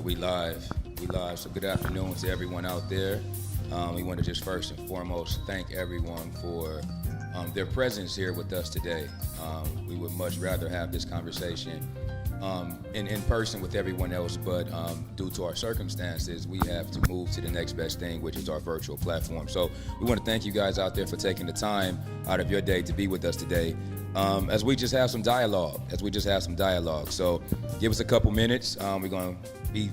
We live. We live. So good afternoon to everyone out there. We want to just first and foremost thank everyone for their presence here with us today. We would much rather have this conversation in person with everyone else, but due to our circumstances, we have to move to the next best thing, which is our virtual platform. So we want to thank you guys out there for taking the time out of your day to be with us today. As we just have some dialogue. So give us a couple minutes. We're going to be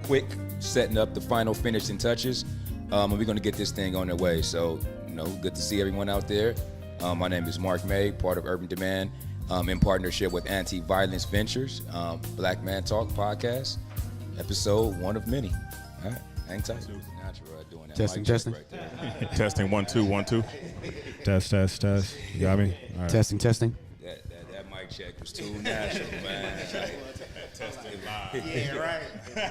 quick setting up the final finishing touches, and we're going to get this thing on the way. So, good to see everyone out there. My name is Mark May, part of Urban Demand, in partnership with Anti-Violence Ventures, Black Man Talk podcast, episode one of many. All right, hang tight. Doing that Testing. Right there. Testing 1 2 1 2. Test. You got me? All right. Testing. That mic check was too natural, man. Testing live. Yeah, right. All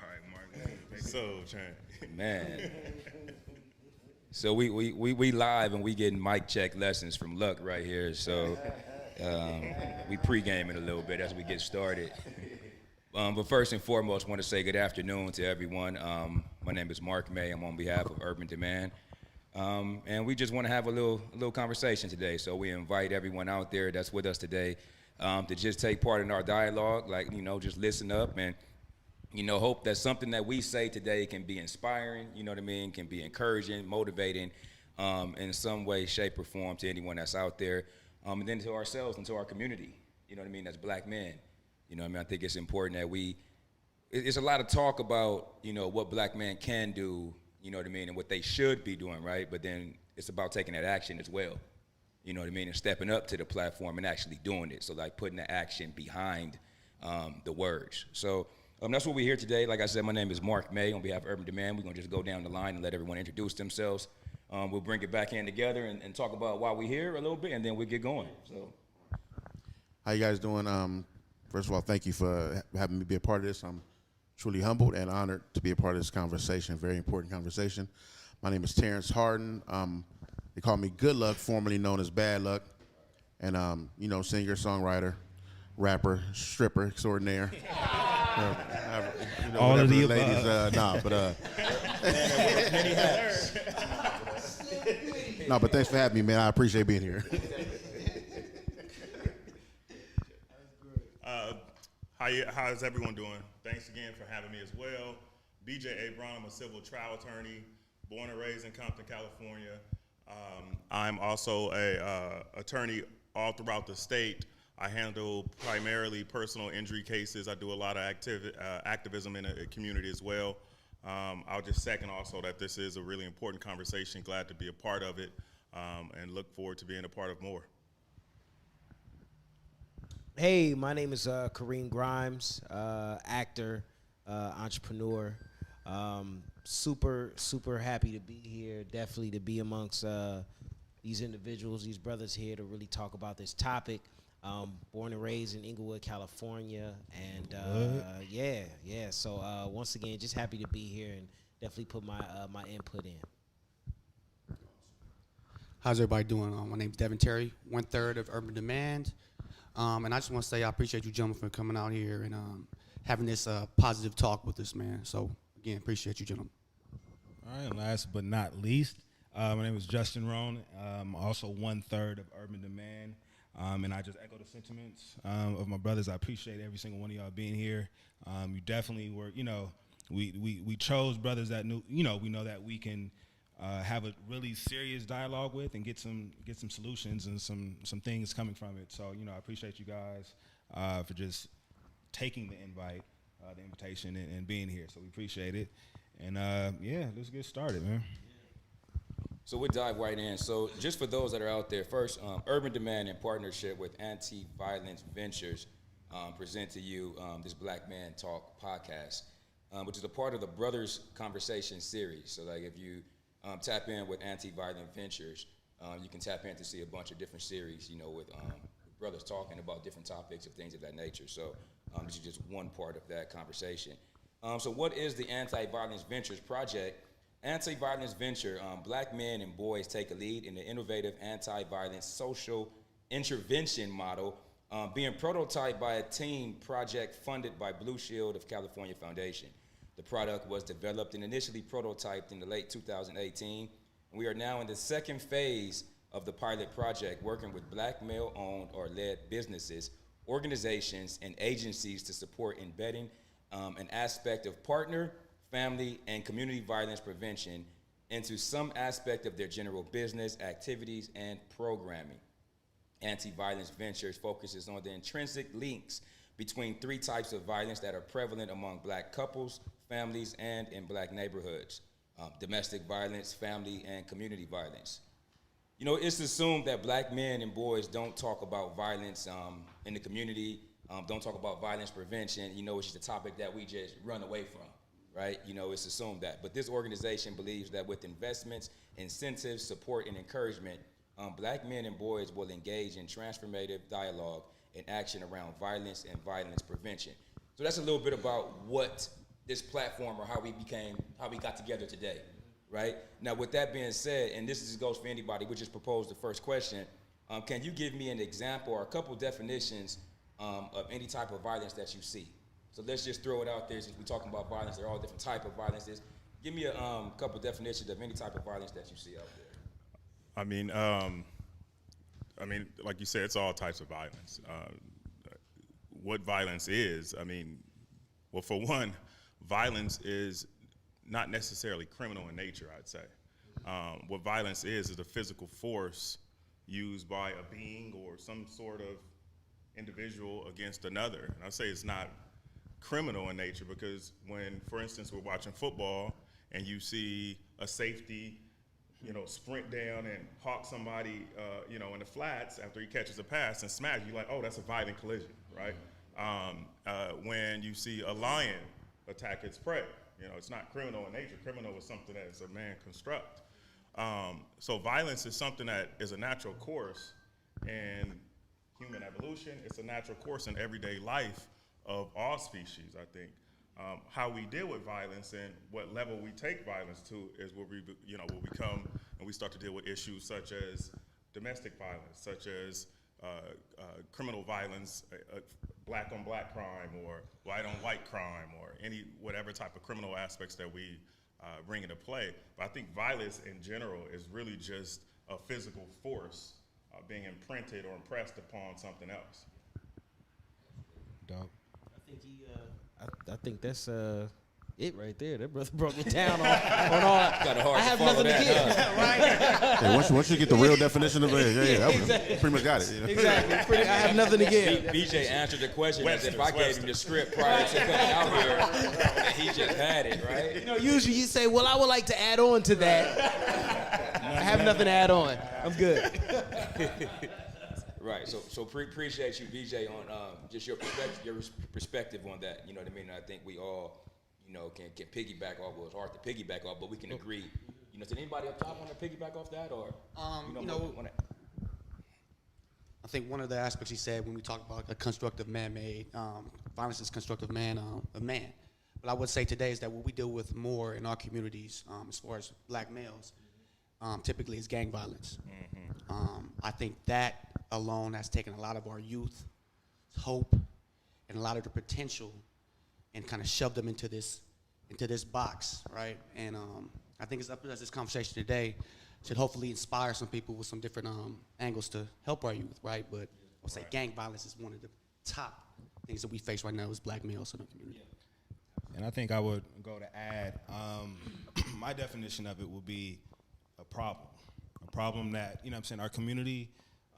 right, Mark. So, Man. So we live and we getting mic check lessons from Luck right here. So we pre-gaming a little bit as we get started. But first and foremost, I want to say good afternoon to everyone. My name is Mark May. I'm on behalf of Urban Demand. And we just want to have a little conversation today. So we invite everyone out there that's with us today to just take part in our dialogue, just listen up and, hope that something that we say today can be inspiring, can be encouraging, motivating in some way, shape, or form to anyone that's out there, and then to ourselves and to our community, as Black men. I think it's important that it's a lot of talk about, what Black men can do, and what they should be doing, right? But then it's about taking that action as well, and stepping up to the platform and actually doing it. So putting the action behind the words. So that's what we're here today. Like I said, my name is Mark May on behalf of Urban Demand. We're gonna just go down the line and let everyone introduce themselves. We'll bring it back in together and talk about why we're here a little bit, and then we'll get going. So, How you guys doing? First of all, thank you for having me be a part of this. I'm truly humbled and honored to be a part of this conversation, very important conversation. My name is Terrence Harden. They call me Good Luck, formerly known as Bad Luck, and singer, songwriter, rapper, stripper extraordinaire. All of the ladies, many hats. No, but thanks for having me, man. I appreciate being here. How's everyone doing? Thanks again for having me as well. BJ Abram, I'm a civil trial attorney, born and raised in Compton, California. I'm also a attorney all throughout the state. I handle primarily personal injury cases. I do a lot of activism in the community as well. I'll just second also that this is a really important conversation. Glad to be a part of it, and look forward to being a part of more. Hey, my name is Kareem Grimes, actor, entrepreneur. Super happy to be here. Definitely to be amongst these individuals, these brothers here to really talk about this topic. Born and raised in Inglewood, California, and yeah. So once again, just happy to be here and definitely put my input in. How's everybody doing? My name's Devin Terry, 1/3 of Urban Demand. And I just want to say I appreciate you gentlemen for coming out here and having this positive talk with us, man. So, again, appreciate you, gentlemen. All right, and last but not least, my name is Justin Rohn. I'm also 1/3 of Urban Demand. And I just echo the sentiments of my brothers. I appreciate every single one of y'all being here. You definitely were, we chose brothers that knew, we know that we can have a really serious dialogue with and get some solutions and some things coming from it. So, I appreciate you guys for just taking the invitation and being here. So we appreciate it. And let's get started, man. So we'll dive right in. So just for those that are out there, first, Urban Demand in partnership with Anti-Violence Ventures present to you this Black Man Talk podcast, which is a part of the Brothers Conversation series. So if you tap in with Anti-Violent Ventures, you can tap in to see a bunch of different series, with brothers talking about different topics of things of that nature. So this is just one part of that conversation. So what is the Anti-Violence Ventures project? Anti-Violence Venture, Black men and boys take a lead in the innovative anti-violence social intervention model being prototyped by a team project funded by Blue Shield of California Foundation. The product was developed and initially prototyped in the late 2018, and we are now in the second phase of the pilot project, working with Black male-owned or led businesses, organizations, and agencies to support embedding an aspect of partner, family, and community violence prevention into some aspect of their general business, activities, and programming. Anti-Violence Ventures focuses on the intrinsic links between three types of violence that are prevalent among Black couples, families, and in Black neighborhoods: domestic violence, family, and community violence. You know, it's assumed that Black men and boys don't talk about violence in the community, don't talk about violence prevention. You know, it's just a topic that we just run away from, right? You know, it's assumed that. But this organization believes that with investments, incentives, support, and encouragement, Black men and boys will engage in transformative dialogue and action around violence and violence prevention. So that's a little bit about what this platform, or how we got together today, right? Now, with that being said, and this goes for anybody, we just proposed the first question, can you give me an example or a couple definitions of any type of violence that you see? So let's just throw it out there, since we're talking about violence, there are all different types of violences. Give me a couple definitions of any type of violence that you see out there. I mean, like you said, it's all types of violence. What violence is, well, for one, violence is not necessarily criminal in nature, I'd say. What violence is a physical force used by a being or some sort of individual against another. And I say it's not criminal in nature because when, for instance, we're watching football and you see a safety, sprint down and hawk somebody, in the flats after he catches a pass and smash, you're like, oh, that's a violent collision, right? When you see a lion attack its prey, it's not criminal in nature. Criminal is something that is a man construct. So violence is something that is a natural course in human evolution. It's a natural course in everyday life of all species, I think. How we deal with violence and what level we take violence to is what we come and we start to deal with issues such as domestic violence, such as criminal violence, Black on Black crime, or white on white crime, or whatever type of criminal aspects that we bring into play. But I think violence in general is really just a physical force being imprinted or impressed upon something else. Dope. I think that's it right there. That brother broke it down on all. Kinda hard I to have follow nothing to that, give. huh? Right? Yeah, once you get the real definition of it, that was pretty much got it. Exactly. I have nothing to give. BJ answered the question as if I Webster's, gave him the script prior to coming out here, and he just had it, right? Usually you say, well, I would like to add on to that. I have nothing to add on. I'm good. Right. So appreciate you, BJ, on just your perspective on that. You know what I mean? And I think we all, can piggyback off. Well, it's hard to piggyback off, but we can agree. Did anybody up top want to piggyback off that, or I think one of the aspects he said when we talk about a constructive man-made, violence is constructive of man. But I would say today is that what we deal with more in our communities, as far as Black males, typically is gang violence. Mm-hmm. I think that alone has taken a lot of our youth, hope, and a lot of the potential, and kind of shoved them into this box, right? And I think it's up to us. This conversation today should hopefully inspire some people with some different angles to help our youth, right? But I'll say gang violence is one of the top things that we face right now as Black males in the community. And I think I would go to add, my definition of it will be a problem that, our community,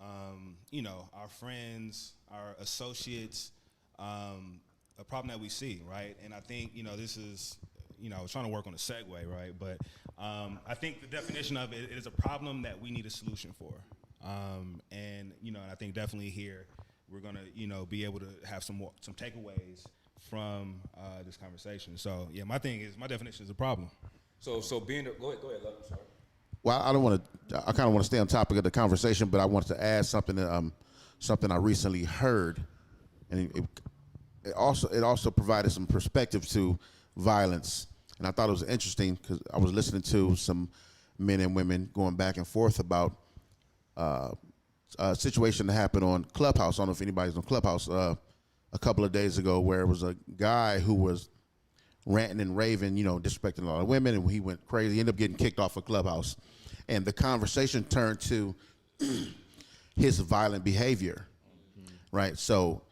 our friends, our associates, a problem that we see, right? And I think, this is, I was trying to work on a segue, right? But I think the definition of it is a problem that we need a solution for. And I think definitely here we're gonna, be able to have some takeaways from this conversation. So yeah, my definition is a problem. So being go ahead, love. I'm sorry. Well, I kind of want to stay on topic of the conversation, but I wanted to add something I recently heard, and it also provided some perspective to violence, and I thought it was interesting because I was listening to some men and women going back and forth about situation that happened on Clubhouse. I don't know if anybody's on Clubhouse a couple of days ago, where it was a guy who was ranting and raving, disrespecting a lot of women, and he went crazy. He ended up getting kicked off of Clubhouse, and the conversation turned to his violent behavior, right? So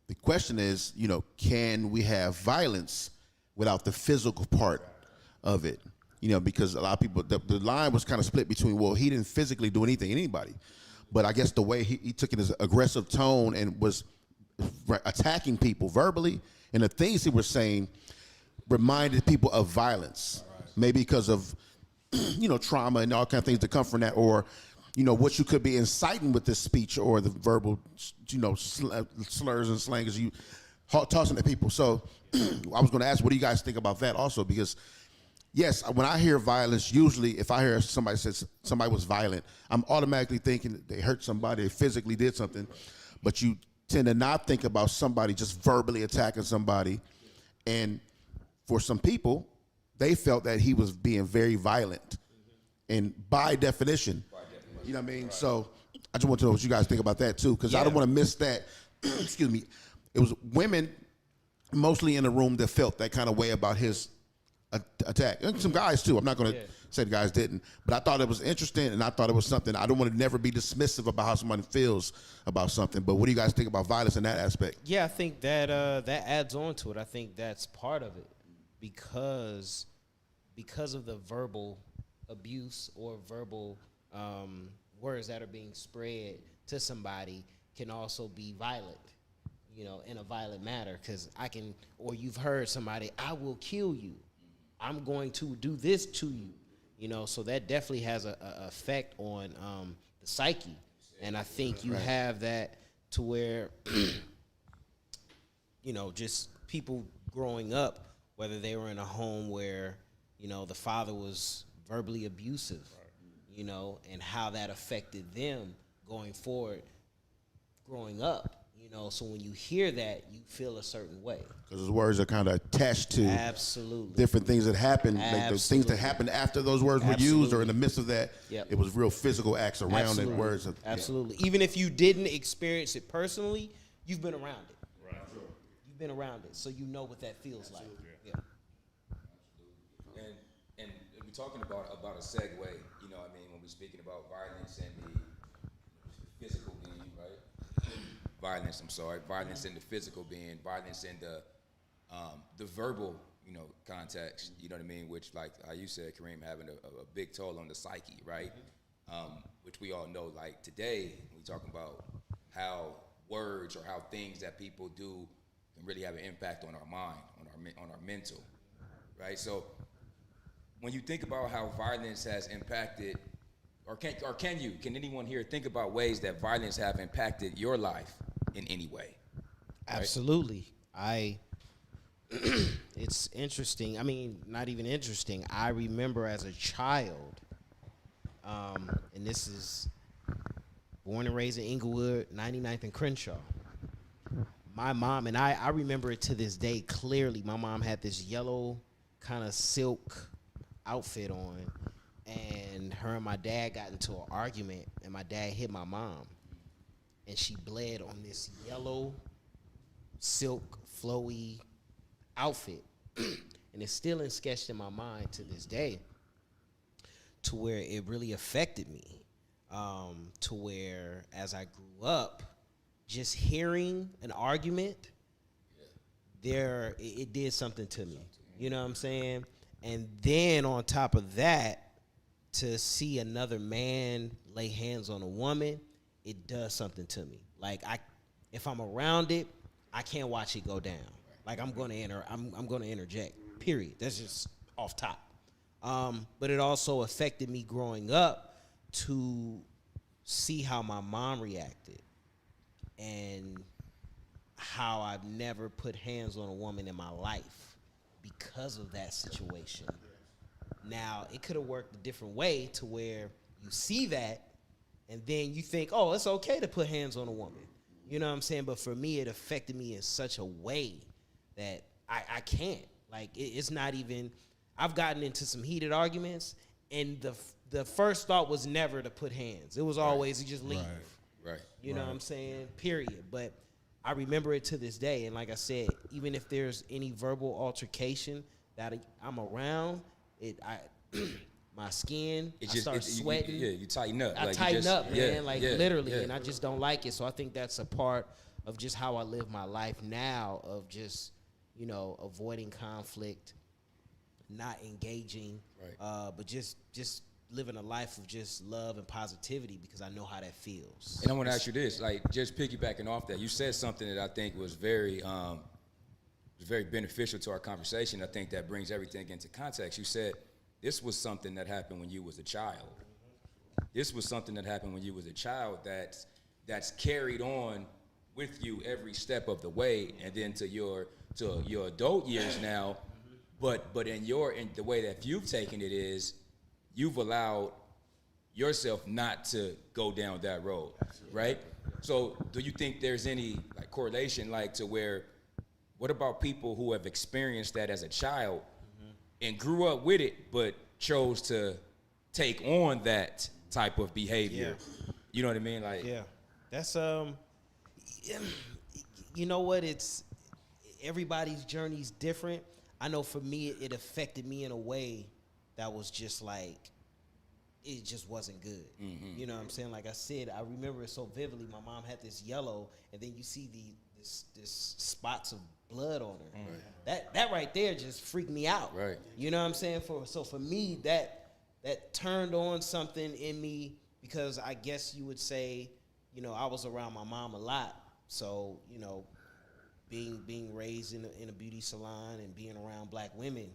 the question is, can we have violence without the physical part of it? Because a lot of people, the line was kind of split between, well, he didn't physically do anything to anybody, but I guess the way he took it as an aggressive tone and was attacking people verbally, and the things he was saying reminded people of violence, maybe because of, trauma and all kinds of things that come from that, or, what you could be inciting with this speech or the verbal, slurs and slangs you tossing at people. So I was going to ask, what do you guys think about that also? Because yes, when I hear violence, usually if I hear somebody says somebody was violent, I'm automatically thinking they hurt somebody, they physically did something, but you tend to not think about somebody just verbally attacking somebody. And for some people, they felt that he was being very violent, and by definition, you know what I mean? Right. So I just want to know what you guys think about that too, because I don't want to miss that. Excuse me. It was women mostly in the room that felt that kind of way about his attack, and some guys too. I'm not going to say the guys didn't, but I thought it was interesting, and I thought it was something. I don't want to never be dismissive about how somebody feels about something, but what do you guys think about violence in that aspect? Yeah, I think that that adds on to it. I think that's part of it, because of the verbal abuse or verbal words that are being spread to somebody can also be violent, in a violent manner. Because you've heard somebody, I will kill you. I'm going to do this to you. So that definitely has a effect on the psyche. And I think you have that to where, just people growing up, whether they were in a home where, the father was verbally abusive, and how that affected them going forward, growing up. So when you hear that, you feel a certain way. Because those words are kind of attached to absolutely different things that happened, like those things that happened after those words were used, or in the midst of that. It was real physical acts around it. Words. Absolutely. Even if you didn't experience it personally, you've been around it. Right. You've been around it, so you know what that feels like. Yeah. And we're talking about a segue. When we're speaking about violence and the physical being, right? Violence in the physical being, violence in the verbal, context, which, like how you said, Kareem, having a big toll on the psyche, right? Which we all know, like today, we talking about how words or how things that people do can really have an impact on our mind, on our mental, right? So when you think about how violence has impacted, can anyone here think about ways that violence have impacted your life in any way? Right? Absolutely. It's interesting. Not even interesting. I remember as a child, and this is born and raised in Inglewood, 99th and Crenshaw. My mom, and I remember it to this day clearly. My mom had this yellow kind of silk outfit on, and her and my dad got into an argument, and my dad hit my mom, and she bled on this yellow silk flowy outfit. And it's still sketched in my mind to this day, to where it really affected me, to where as I grew up, just hearing an argument, it did something to me. You know what I'm saying? And then on top of that, to see another man lay hands on a woman, it does something to me. Like if I'm around it, I can't watch it go down. Like I'm gonna interject. Period. That's just off top. But it also affected me growing up to see how my mom reacted and how I've never put hands on a woman in my life because of that situation. Now, it could have worked a different way to where you see that and then you think, oh, it's okay to put hands on a woman. You know what I'm saying? But for me, it affected me in such a way that I can't. Like, it's not even, I've gotten into some heated arguments, and the first thought was never to put hands. It was always to just leave. Right. You know what I'm saying? Period. But I remember it to this day. And like I said, even if there's any verbal altercation that I'm around, my skin, I start sweating. You tighten up. I like tighten up, man, yeah, like yeah, literally, yeah. and I just don't like it. So I think that's a part of just how I live my life now, of just, avoiding conflict, not engaging, Right. but just living a life of just love and positivity, because I know how that feels. And I want to ask you this, like, just piggybacking off that, you said something that I think was very beneficial to our conversation. I think that brings everything into context. You said this was something that happened when you was a child. This was something that happened when you was a child that's carried on with you every step of the way, and then to your adult years now. But in the way that you've taken it is, you've allowed yourself not to go down that road, right? So do you think there's any like correlation, like, to where, what about people who have experienced that as a child and grew up with it, but chose to take on that type of behavior? Yeah. You know what I mean? Like, Yeah, that's you know what? It's everybody's journey's different. I know for me, it affected me in a way that was just like, it just wasn't good. You know what I'm saying? Like I said, I remember it so vividly. My mom had this yellow, and then you see this spots of blood on her. That right there just freaked me out. Right. You know what I'm saying? So for me, that turned on something in me, because I guess you would say, I was around my mom a lot. So, being raised in a beauty salon and being around black women,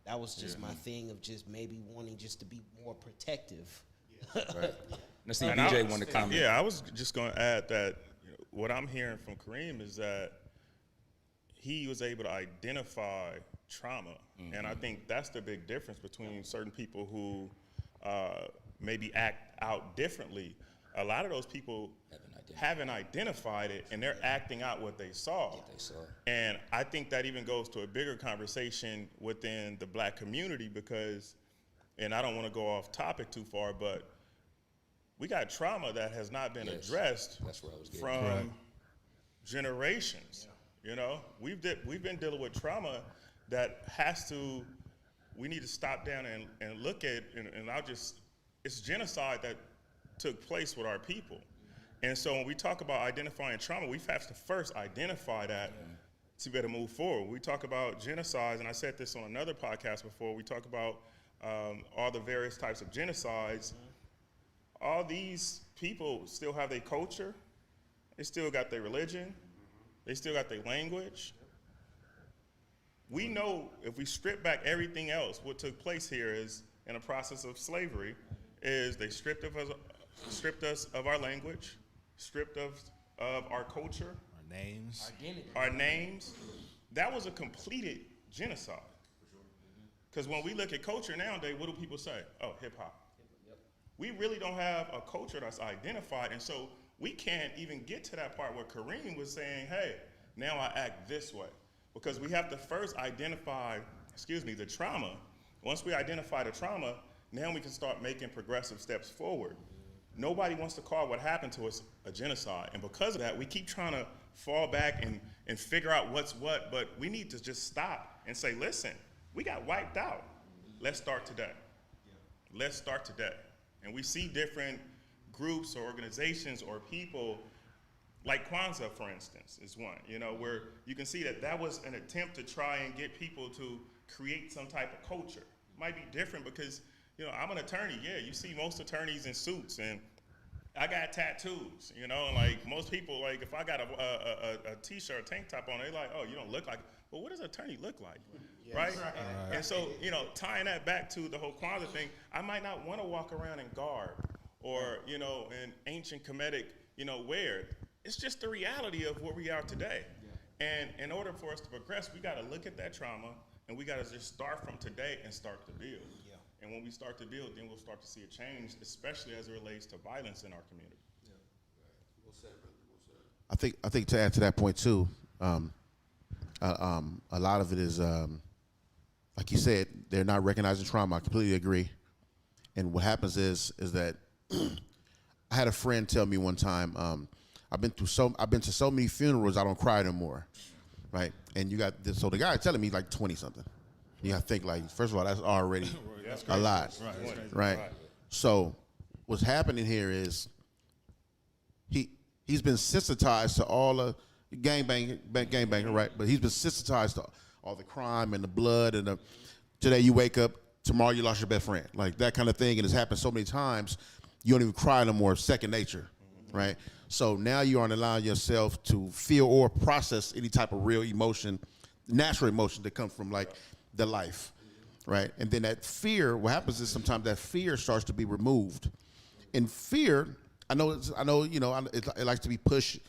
that was just my thing of just maybe wanting just to be more protective. right. Let's see if And BJ wanted to comment. Yeah, I was just going to add that what I'm hearing from Kareem is that he was able to identify trauma. And I think that's the big difference between certain people who maybe act out differently. A lot of those people haven't identified it, and they're acting out what they saw. And I think that even goes to a bigger conversation within the black community, because, and I don't want to go off topic too far, but we got trauma that has not been addressed That's where I was getting from generations. We've been dealing with trauma that we need to stop down and look at, and it's genocide that took place with our people. And so when we talk about identifying trauma, we have to first identify that to be able to move forward. We talk about genocides, and I said this on another podcast before, we talk about all the various types of genocides. All these people still have their culture, they still got their religion, they still got their language. We know if we strip back everything else, what took place here is, in a process of slavery, is they stripped us of our language, stripped of our culture, our names. That was a completed genocide. Because when we look at culture nowadays, what do people say? Oh, hip hop. We really don't have a culture that's identified, and so we can't even get to that part where Kareem was saying, hey, now I act this way. Because we have to first identify, the trauma. Once we identify the trauma, now we can start making progressive steps forward. Nobody wants to call what happened to us a genocide. And because of that, we keep trying to fall back and figure out what's what, but we need to just stop and say, listen, we got wiped out. Let's start today. Let's start today. And we see different groups or organizations or people, like Kwanzaa, for instance, is one, where you can see that was an attempt to try and get people to create some type of culture. It might be different because, I'm an attorney. Yeah, you see most attorneys in suits, and I got tattoos, like most people, like if I got a t-shirt, tank top on, they're like, oh, you don't look like, well, what does an attorney look like, right? And so, tying that back to the whole Kwanzaa thing, I might not want to walk around in garb or, in ancient Kemetic, wear. It's just the reality of where we are today. And in order for us to progress, we got to look at that trauma, and we got to just start from today and start to build. And when we start to build, then we'll start to see a change, especially as it relates to violence in our community. I think to add to that point too, a lot of it is, like you said, they're not recognizing trauma. I completely agree. And what happens is that I had a friend tell me one time, I've been to so many funerals, I don't cry no more, right? And you got this, so the guy telling me like 20 something. You got to think like, first of all, that's already a lot, right? So what's happening here is he's been sensitized to all the gangbanger, right? But he's been sensitized to all the crime and the blood and today you wake up, tomorrow you lost your best friend, like that kind of thing, and it's happened so many times, you don't even cry no more, second nature, right? So now you aren't allowing yourself to feel or process any type of real emotion, natural emotion that comes from like the life, right? And then that fear, what happens is sometimes that fear starts to be removed. And fear, I know, it likes to be pushed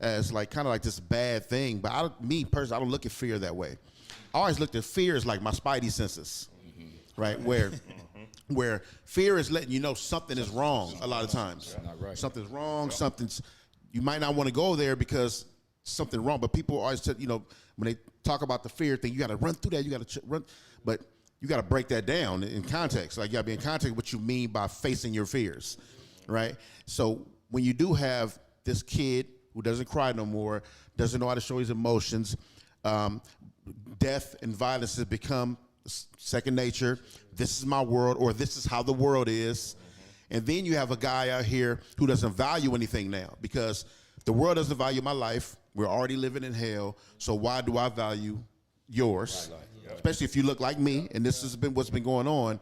as like kind of like this bad thing, but me personally, I don't look at fear that way. I always looked at fear as like my spidey senses, right? Where fear is letting you know something is wrong a lot of times. Something's wrong, you might not want to go there because something wrong, but people always tell, when they talk about the fear thing, you got to run through that, you got to run, but you got to break that down in context. Like you got to be in context what you mean by facing your fears, right? So when you do have this kid who doesn't cry no more, doesn't know how to show his emotions, death and violence has become second nature. This is my world, or this is how the world is. And then you have a guy out here who doesn't value anything now because the world doesn't value my life. We're already living in hell. So why do I value yours? Especially if you look like me, and this has been what's been going on.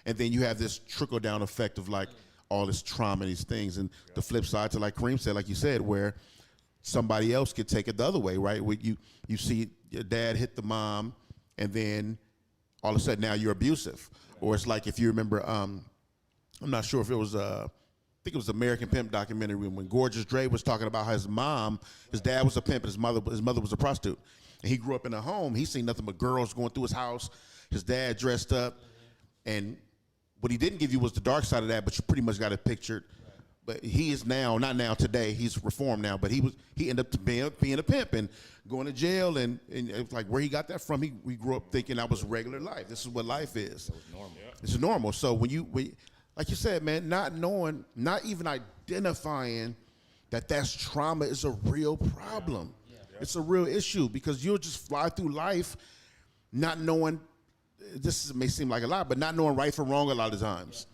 And then you have this trickle down effect of like all this trauma, these things. And the flip side to like Kareem said, like you said, where somebody else could take it the other way, right? Where you see your dad hit the mom, and then all of a sudden now you're abusive. Or it's like if you remember, I'm not sure if it was, I think it was the American Pimp documentary when Gorgeous Dre was talking about how his dad was a pimp, and his mother was a prostitute. And he grew up in a home, he seen nothing but girls going through his house, his dad dressed up, and what he didn't give you was the dark side of that, but you pretty much got it pictured. But he is now, not now today, he's reformed now, but he ended up being a pimp and going to jail, and it's like where he got that from, we grew up thinking that was regular life. This is what life is. It was normal. It's normal. So when like you said, man, not knowing, not even identifying that's trauma is a real problem. It's a real issue because you'll just fly through life not knowing, may seem like a lot, but not knowing right from wrong a lot of times.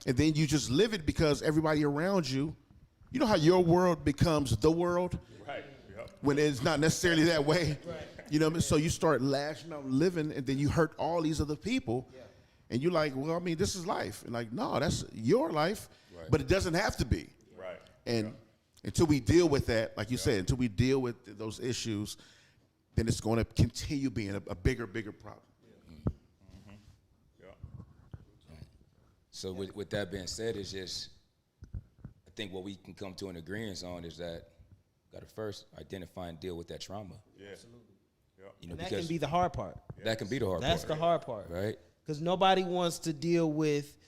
And then you just live it because everybody around you, you know how your world becomes the world? Right. Yep. When it's not necessarily that way. Right. You know what I mean? So you start lashing out, living, and then you hurt all these other people. Yeah. And you're like, well, I mean, this is life. And like, no, that's your life, but it doesn't have to be. Right. And until we deal with that, like you said, until we deal with those issues, then it's going to continue being a bigger problem. So with that being said, it's just, I think what we can come to an agreement on is that we got to first identify and deal with that trauma. Yeah, absolutely. You know, and that can be the hard part. That can be the hard part. That's the hard part, right? Because nobody wants to deal with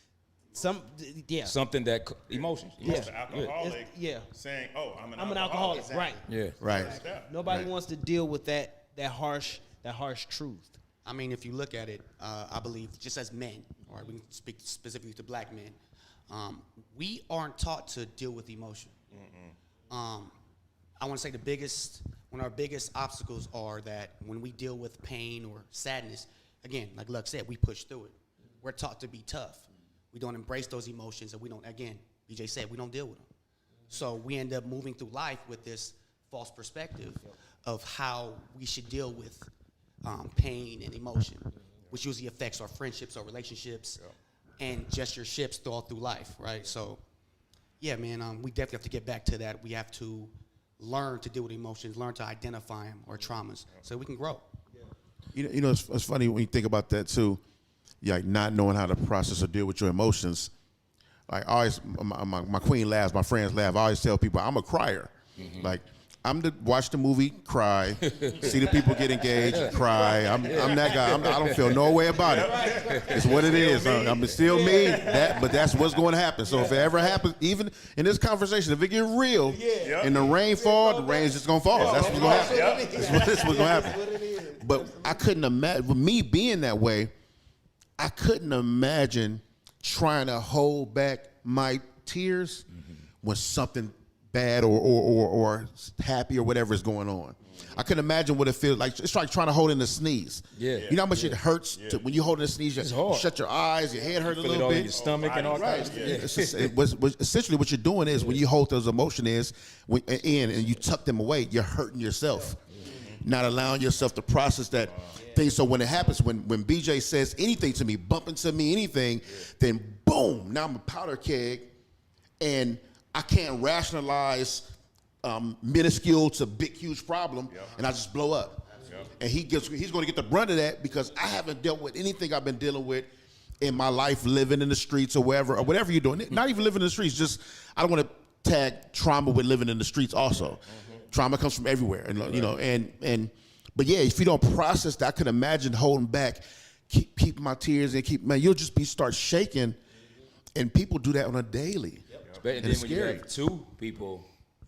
something that emotions. The alcoholic saying, "Oh, I'm an alcoholic." Exactly. Right. Yeah. Right. Nobody wants to deal with that harsh truth. I mean, if you look at it, I believe just as men, or we can speak specifically to black men, we aren't taught to deal with emotion. I want to say one of our biggest obstacles are that when we deal with pain or sadness, again, like Luck said, we push through it. We're taught to be tough. We don't embrace those emotions, and we don't, again, BJ said, we don't deal with them. So we end up moving through life with this false perspective of how we should deal with pain and emotion, which usually affects our friendships, our relationships, and just your ships all through life, right? So, yeah, man, we definitely have to get back to that. We have to learn to deal with emotions, learn to identify them or traumas, so we can grow. You know, it's funny when you think about that too. Like not knowing how to process or deal with your emotions. Like I always, my queen laughs, my friends laugh. I always tell people I'm a crier. Like I'm to watch the movie, cry, see the people get engaged, cry. I'm that guy. I don't feel no way about it. It's what it is. I'm still me. But that's what's going to happen. So if it ever happens, even in this conversation, if it get real and the rain fall, the rain's just gonna fall. That's what's gonna happen. That's what's gonna happen. But I couldn't imagine, with me being that way, I couldn't imagine trying to hold back my tears when something bad or happy or whatever is going on. I can imagine what it feels like. It's like trying to hold in a sneeze. Yeah. You know how much it hurts when you hold in a sneeze. You shut your eyes, your head hurts a Feel it little all in bit. your stomach and all Right. kinds of stuff. Yeah. It's just, essentially what you're doing is when you hold those emotions in and you tuck them away, you're hurting yourself. Not allowing yourself to process that thing. So when it happens, when BJ says anything to me, bump into me, anything, then boom, now I'm a powder keg, and I can't rationalize minuscule to big, huge problem, and I just blow up. And he's going to get the brunt of that because I haven't dealt with anything I've been dealing with in my life, living in the streets or whatever you're doing. Not even living in the streets, just I don't want to tag trauma with living in the streets also. Trauma comes from everywhere, and you know, but yeah, if you don't process that, I can imagine holding back, keep my tears and you'll just start shaking, and people do that on a daily. And then when you have two people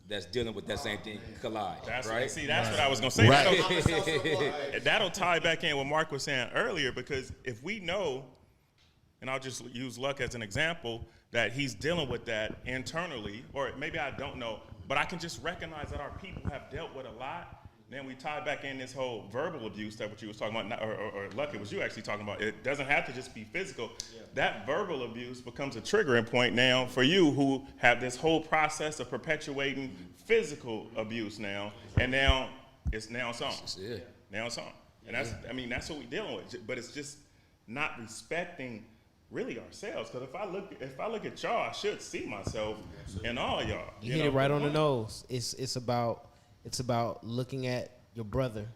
that's dealing with that same thing collide, right? See, that's what I was gonna say. Right. That'll tie back in what Mark was saying earlier, because if we know, and I'll just use Luck as an example, that he's dealing with that internally, or maybe I don't know, but I can just recognize that our people have dealt with a lot. Then we tie back in this whole verbal abuse that what you was talking about, or Luck, it was you actually talking about. It doesn't have to just be physical. Yeah. That verbal abuse becomes a triggering point now for you who have this whole process of perpetuating physical abuse now, and now it's on. Yeah. Now it's on. And that's what we're dealing with. But it's just not respecting really ourselves. Because if I look at y'all, I should see myself in all y'all. You hit it right on the nose. It's about looking at your brother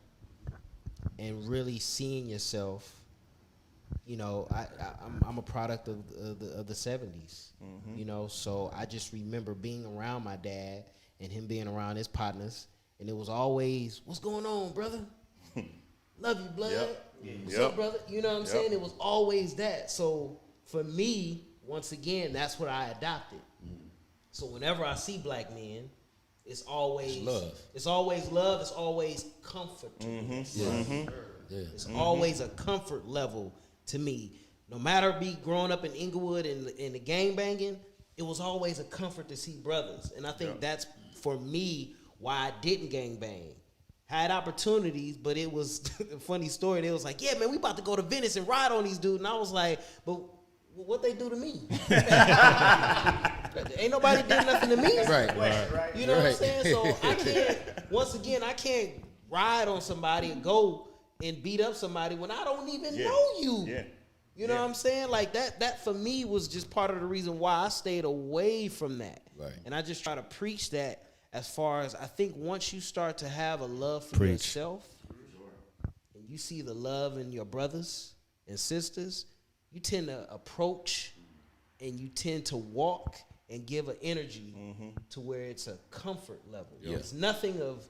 and really seeing yourself. You know, I'm a product of the 70s. You know, so I just remember being around my dad and him being around his partners, and it was always, "What's going on, brother? Love you, blood. What's up, brother?" You know what I'm saying? It was always that. So for me, once again, that's what I adopted. So whenever I see black men, it's always love. It's always love. It's always comfort. It's always a comfort level to me. No matter me growing up in Inglewood and the gang banging, it was always a comfort to see brothers. And I think that's, for me, why I didn't gang bang. Had opportunities, but it was a funny story. They was like, "Yeah, man, we about to go to Venice and ride on these dudes." And I was like, "But what they do to me?" Ain't nobody did nothing to me. Right. You know what I'm saying? So I can't ride on somebody and go and beat up somebody when I don't even know you. Yeah. You know what I'm saying? Like that for me was just part of the reason why I stayed away from that. Right. And I just try to preach that, as far as I think once you start to have a love for yourself, and you see the love in your brothers and sisters, you tend to approach and you tend to walk and give an energy to where it's a comfort level. It's nothing of,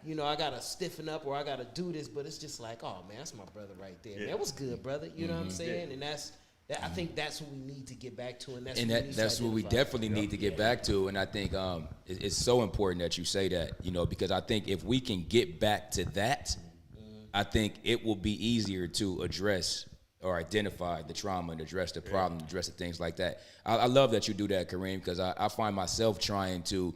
you know, I got to stiffen up or I got to do this, but it's just like, "Oh, man, that's my brother right there. Man, that was good, brother." You know what I'm saying? And I think that's what we need to get back to. That's what we definitely need to get back to. And I think it's so important that you say that, you know, because I think if we can get back to that, I think it will be easier to address or identify the trauma and address the problem, address the things like that. I love that you do that, Kareem, because I find myself trying to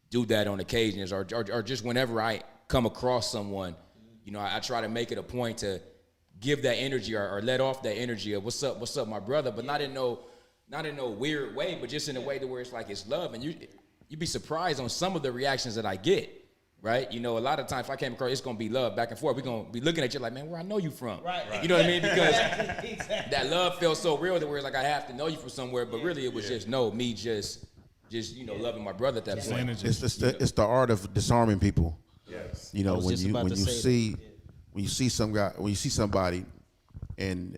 do that on occasions or just whenever I come across someone, you know, I try to make it a point to give that energy or let off that energy of what's up, my brother, but not in no weird way, but just in a way to where it's like it's love. And you'd be surprised on some of the reactions that I get. Right, you know, a lot of times if I came across, it's gonna be love back and forth. We're gonna be looking at you like, "Man, where I know you from?" Right. You know what I mean? Because that love feels so real that where it's like I have to know you from somewhere, but really it was just me just you know loving my brother at that point. It's the art of disarming people. Yes. You know, when you see somebody, and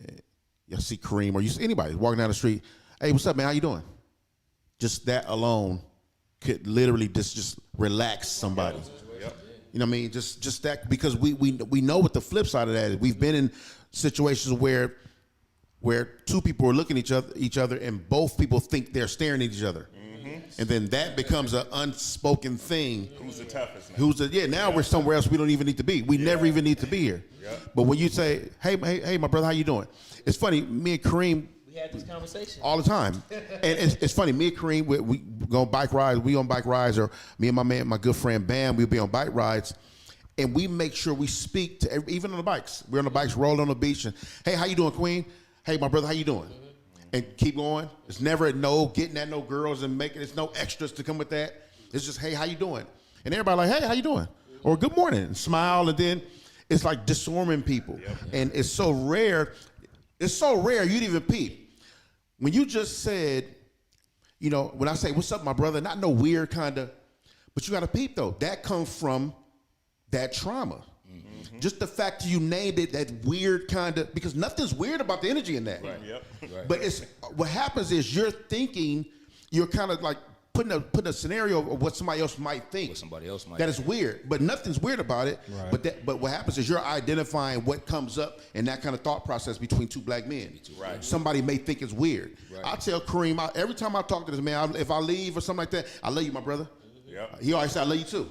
you see Kareem or you see anybody walking down the street, "Hey, what's up, man? How you doing?" Just that alone could literally just relax somebody. You know what I mean? Just that, because we know what the flip side of that is. We've been in situations where two people are looking at each other and both people think they're staring at each other. And then that becomes an unspoken thing. Who's the toughest? Now we're somewhere else we don't even need to be. We never even need to be here. But when you say, hey, my brother, how you doing? It's funny, me and Kareem, We had this conversation all the time. And it's funny. Me and Kareem, we go on bike rides. We on bike rides, or me and my good friend Bam, we'll be on bike rides. And we make sure we speak to even on the bikes. We're on the bikes, rolling on the beach, and hey, how you doing, Queen? Hey, my brother, how you doing? And keep going. It's never a no, getting at no girls and making. There's no extras to come with that. It's just, hey, how you doing? And everybody like, hey, how you doing? Or good morning, and smile, and then it's like disarming people. And it's so rare. It's so rare you didn't even peep. When you just said, you know, when I say, what's up, my brother? Not no weird kind of, but you got to peep though. That comes from that trauma. Mm-hmm. Just the fact that you named it that weird kind of, because nothing's weird about the energy in that. Right. Yep. Right. But it's what happens is you're thinking, you're kind of like putting a scenario of what somebody else might think. What somebody else might that is think. weird, but nothing's weird about it. Right. But what happens is you're identifying what comes up in that kind of thought process between two black men. Right. Somebody may think it's weird. Right. I tell Kareem every time I talk to this man, if I leave or something like that, I love you, my brother. Yep. He always say, I love you too.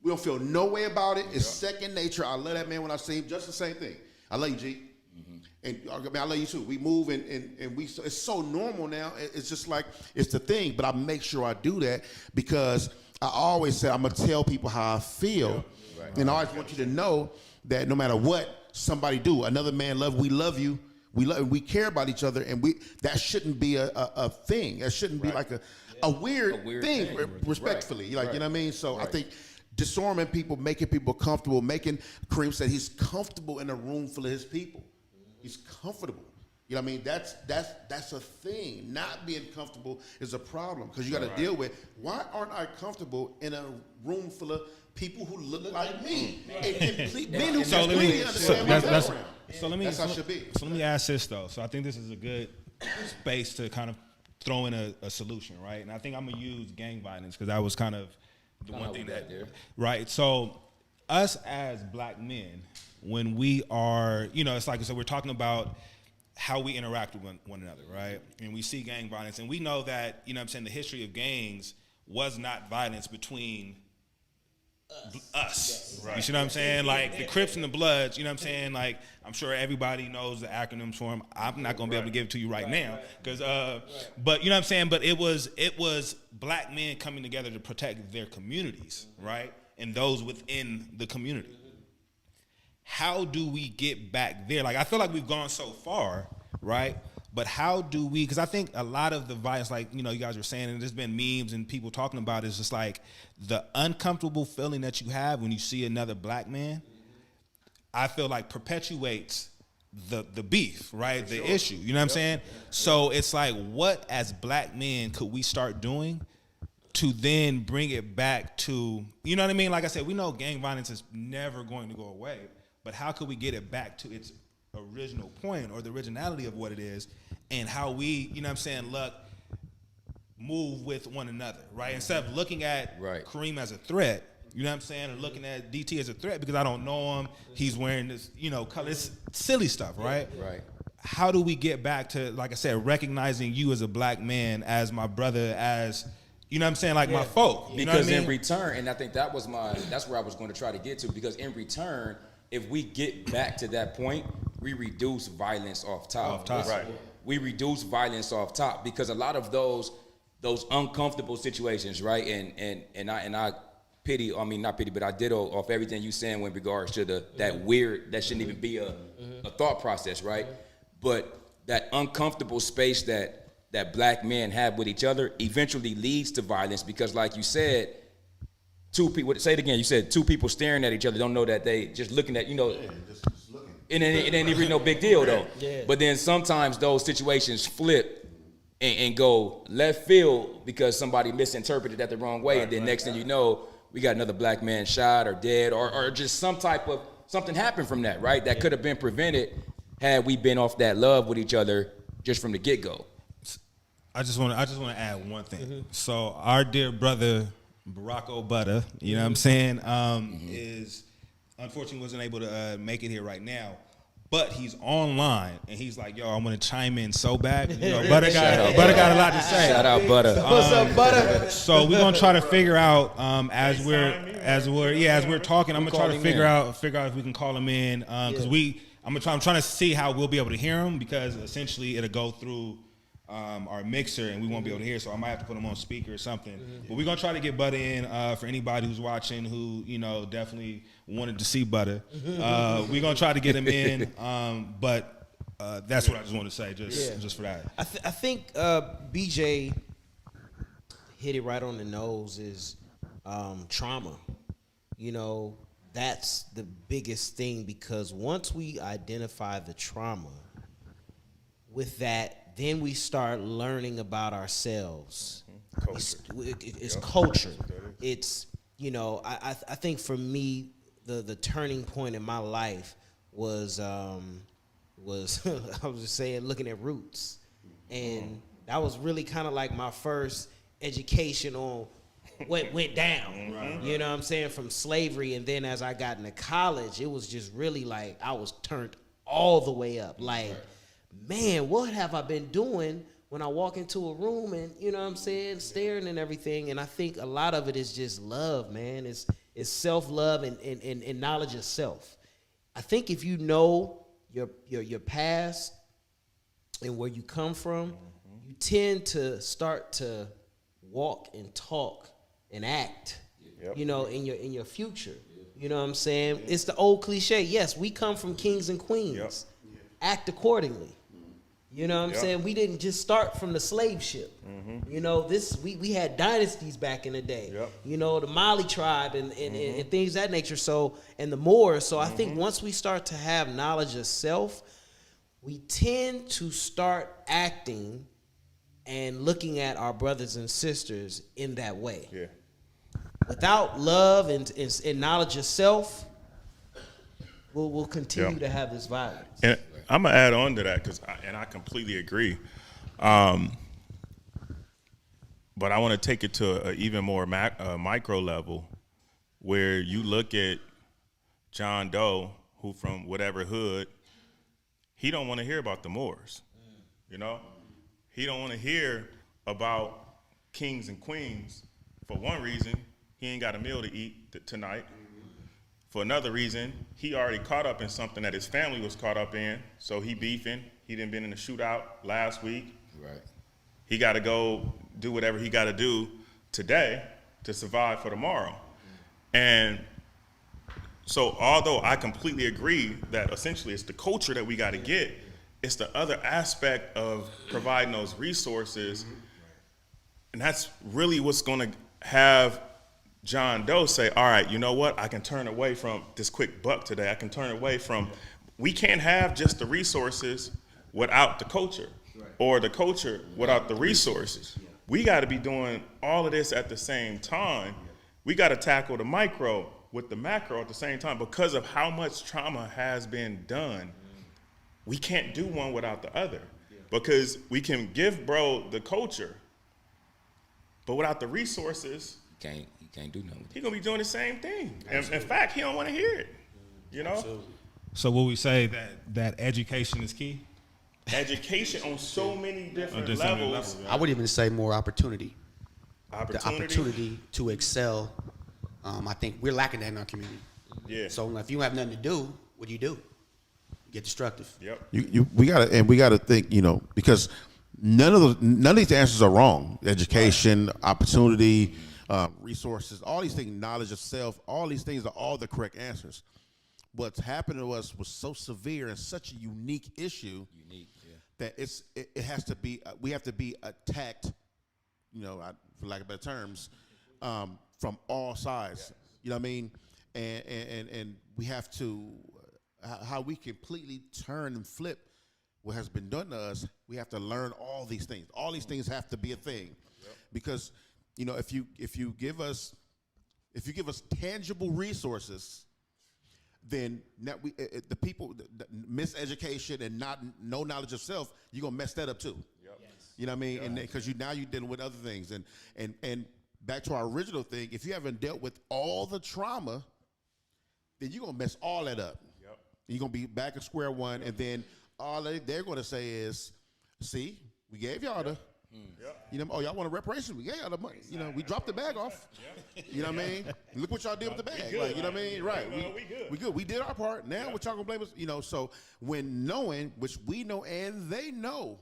We don't feel no way about it. It's second nature. I love that man when I see him. Just the same thing. I love you, G. And I mean, I love you too. We move and we. It's so normal now. It's just like it's the thing. But I make sure I do that because I always say I'm gonna tell people how I feel, and I always want you to know that no matter what somebody do, another man we love you. We care about each other, and that shouldn't be a thing. That shouldn't be like a weird thing. Respectfully, you know what I mean. So I think disarming people, making people comfortable, Kareem said he's comfortable in a room full of his people. He's comfortable. You know what I mean? That's a thing. Not being comfortable is a problem because you got to deal with why aren't I comfortable in a room full of people who look like me? And men who completely understand my background. That's how it should be. So let me ask this though. So I think this is a good space to kind of throw in a solution, right? And I think I'm gonna use gang violence because that was kind of the one thing that there. Right. So us as black men, when we are, you know, it's like so we're talking about how we interact with one another, right? And we see gang violence, and we know that, you know what I'm saying, the history of gangs was not violence between us. Yes. Right. You see what I'm saying? Like the Crips and the Bloods, you know what I'm saying? Like I'm sure everybody knows the acronyms for them. I'm not going to be able to give it to you right now because but you know what I'm saying? But it was black men coming together to protect their communities, right? And those within the community. How do we get back there? Like I feel like we've gone so far, right? But how do we, because I think a lot of the violence, like, you know, you guys were saying, and there's been memes and people talking about it, is just like the uncomfortable feeling that you have when you see another black man, I feel like perpetuates the beef, right? The issue, you know what I'm saying? So it's like, what as black men could we start doing to then bring it back to, you know what I mean? Like I said, we know gang violence is never going to go away, but how could we get it back to its original point or the originality of what it is and how we, you know what I'm saying, move with one another, right? Instead of looking at Kareem as a threat, you know what I'm saying, or looking at DT as a threat because I don't know him, he's wearing this, you know, color, it's silly stuff, right? Right. How do we get back to, like I said, recognizing you as a black man, as my brother, as, you know what I'm saying, like my folk? You because know what I mean? in return, and I think that's where I was going to try to get to, because in return, if we get back to that point, we reduce violence off top. Right. We reduce violence off top because a lot of those uncomfortable situations, right? And I pity, I mean not pity, but I ditto off everything you saying with regards to that weird, that shouldn't even be a thought process, right? But that uncomfortable space that black men have with each other eventually leads to violence because, like you said, two people, say it again, you said two people staring at each other don't know that they just looking at, you know, just looking. It ain't even no big deal though. Yeah. But then sometimes those situations flip and go left field because somebody misinterpreted that the wrong way, and then next thing you know, we got another black man shot or dead or just something happened from that, right? That could have been prevented had we been off that love with each other just from the get-go. I just want to add one thing. So our dear brother Barack Obama, you know what I'm saying, is unfortunately wasn't able to make it here right now, but he's online and he's like, yo, I want to chime in so bad. You know, Butter got a lot to say. Shout out Butter. What's up, Butter? So we're gonna try to figure out as we're talking, I'm gonna try to figure out if we can call him in because I'm trying to see how we'll be able to hear them, because essentially it'll go through our mixer and we won't be able to hear. So I might have to put them on speaker or something. But we're gonna try to get Butter in for anybody who's watching who definitely wanted to see Butter. We're gonna try to get him in. But that's what I just want to say, just for that. I think BJ hit it right on the nose. Is trauma. That's the biggest thing, because once we identify the trauma, with that, then we start learning about ourselves. It's culture. It's, I think for me, the turning point in my life was I was just saying, looking at Roots. And that was really kind of like my first education on what went down, you know what I'm saying, from slavery. And then as I got into college, it was just really like I was turned all the way up. Like, man, what have I been doing when I walk into a room and, you know what I'm saying, staring and everything. And I think a lot of it is just love, man. It's self-love and knowledge of self. I think if you know your past and where you come from, you tend to start to walk and talk and act, in your future. You know what I'm saying? It's the old cliche. Yes, we come from kings and queens. Act accordingly. You know what I'm saying? We didn't just start from the slave ship. We had dynasties back in the day. The Mali tribe and things of that nature. So, and the Moors. So I think once we start to have knowledge of self, we tend to start acting and looking at our brothers and sisters in that way. Without love and knowledge of self, we'll continue to have this violence. And I'm gonna add on to that I completely agree. But I want to take it to an even more micro level, where you look at John Doe, who from whatever hood, he don't want to hear about the Moors. He don't want to hear about kings and queens. For one reason, he ain't got a meal to eat tonight. For another reason, he already caught up in something that his family was caught up in, so he beefing. He done been in a shootout last week. Right. He got to go do whatever he got to do today to survive for tomorrow. And so although I completely agree that essentially it's the culture that we got to get, it's the other aspect of providing those resources. And that's really what's going to have John Doe say, all right, you know what? I can turn away from this quick buck today. I can turn away from, we can't have just the resources without the culture, or the culture without the resources. We got to be doing all of this at the same time. We got to tackle the micro with the macro at the same time, because of how much trauma has been done. We can't do one without the other, because we can give bro the culture, but without the resources, He can't do nothing. he's gonna be doing the same thing. And in fact, he don't want to hear it. Absolutely. So will we say that education is key? Education on so many different different levels. levels, I would even say more opportunity. The Opportunity. opportunity to excel. I think we're lacking that in our community. Yeah. So if you have nothing to do, what do? You get destructive. Yep. We gotta think, because none of these answers are wrong. Education, opportunity, resources, all these things, knowledge of self, all these things are all the correct answers. What's happened to us was so severe and such a unique issue that it has to be, we have to be attacked, for lack of better terms, from all sides. You know what I mean? And we have to, how we completely turn and flip what has been done to us, we have to learn all these things. All these things have to be a thing. Because, if you give us tangible resources, then the people, the miseducation and no knowledge of self, you're gonna mess that up too. You know what I mean? And because now you're dealing with other things. And back to our original thing, if you haven't dealt with all the trauma, then you're gonna mess all that up. You're gonna be back at square one, and then all they're gonna say is, "See, we gave y'all You know, oh, y'all want a reparation? We got the money. You know, we dropped the bag off. You know what I mean? Look what y'all did with the bag. Like, you know what I mean? Right. We good. We did our part. Now what y'all gonna blame us? You know, so when knowing, which we know and they know,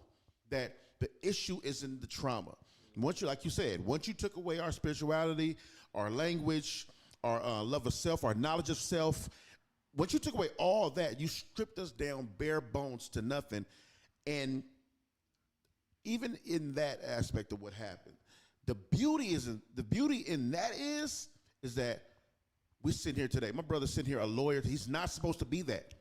that the issue is in the trauma. Once you, like you said, once you took away our spirituality, our language, our love of self, our knowledge of self, once you took away all that, you stripped us down bare bones to nothing. And even in that aspect of what happened, the beauty in that is that we sit here today. My brother's sitting here, a lawyer. He's not supposed to be that.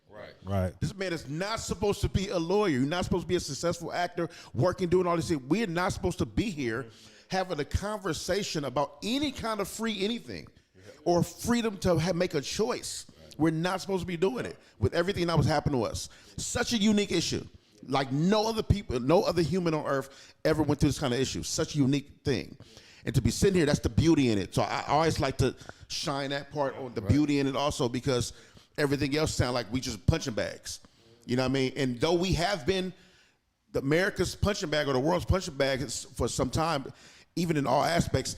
Right. This man is not supposed to be a lawyer. You're not supposed to be a successful actor, working, doing all this shit. We're not supposed to be here having a conversation about any kind of free anything or freedom to make a choice. We're not supposed to be doing it with everything that was happening to us. Such a unique issue. Like no other human on earth ever went through this kind of issue. Such a unique thing. And to be sitting here, that's the beauty in it. So I always like to shine that part on the beauty in it also, because everything else sounds like we just punching bags. You know what I mean? And though we have been America's punching bag or the world's punching bag for some time, even in all aspects,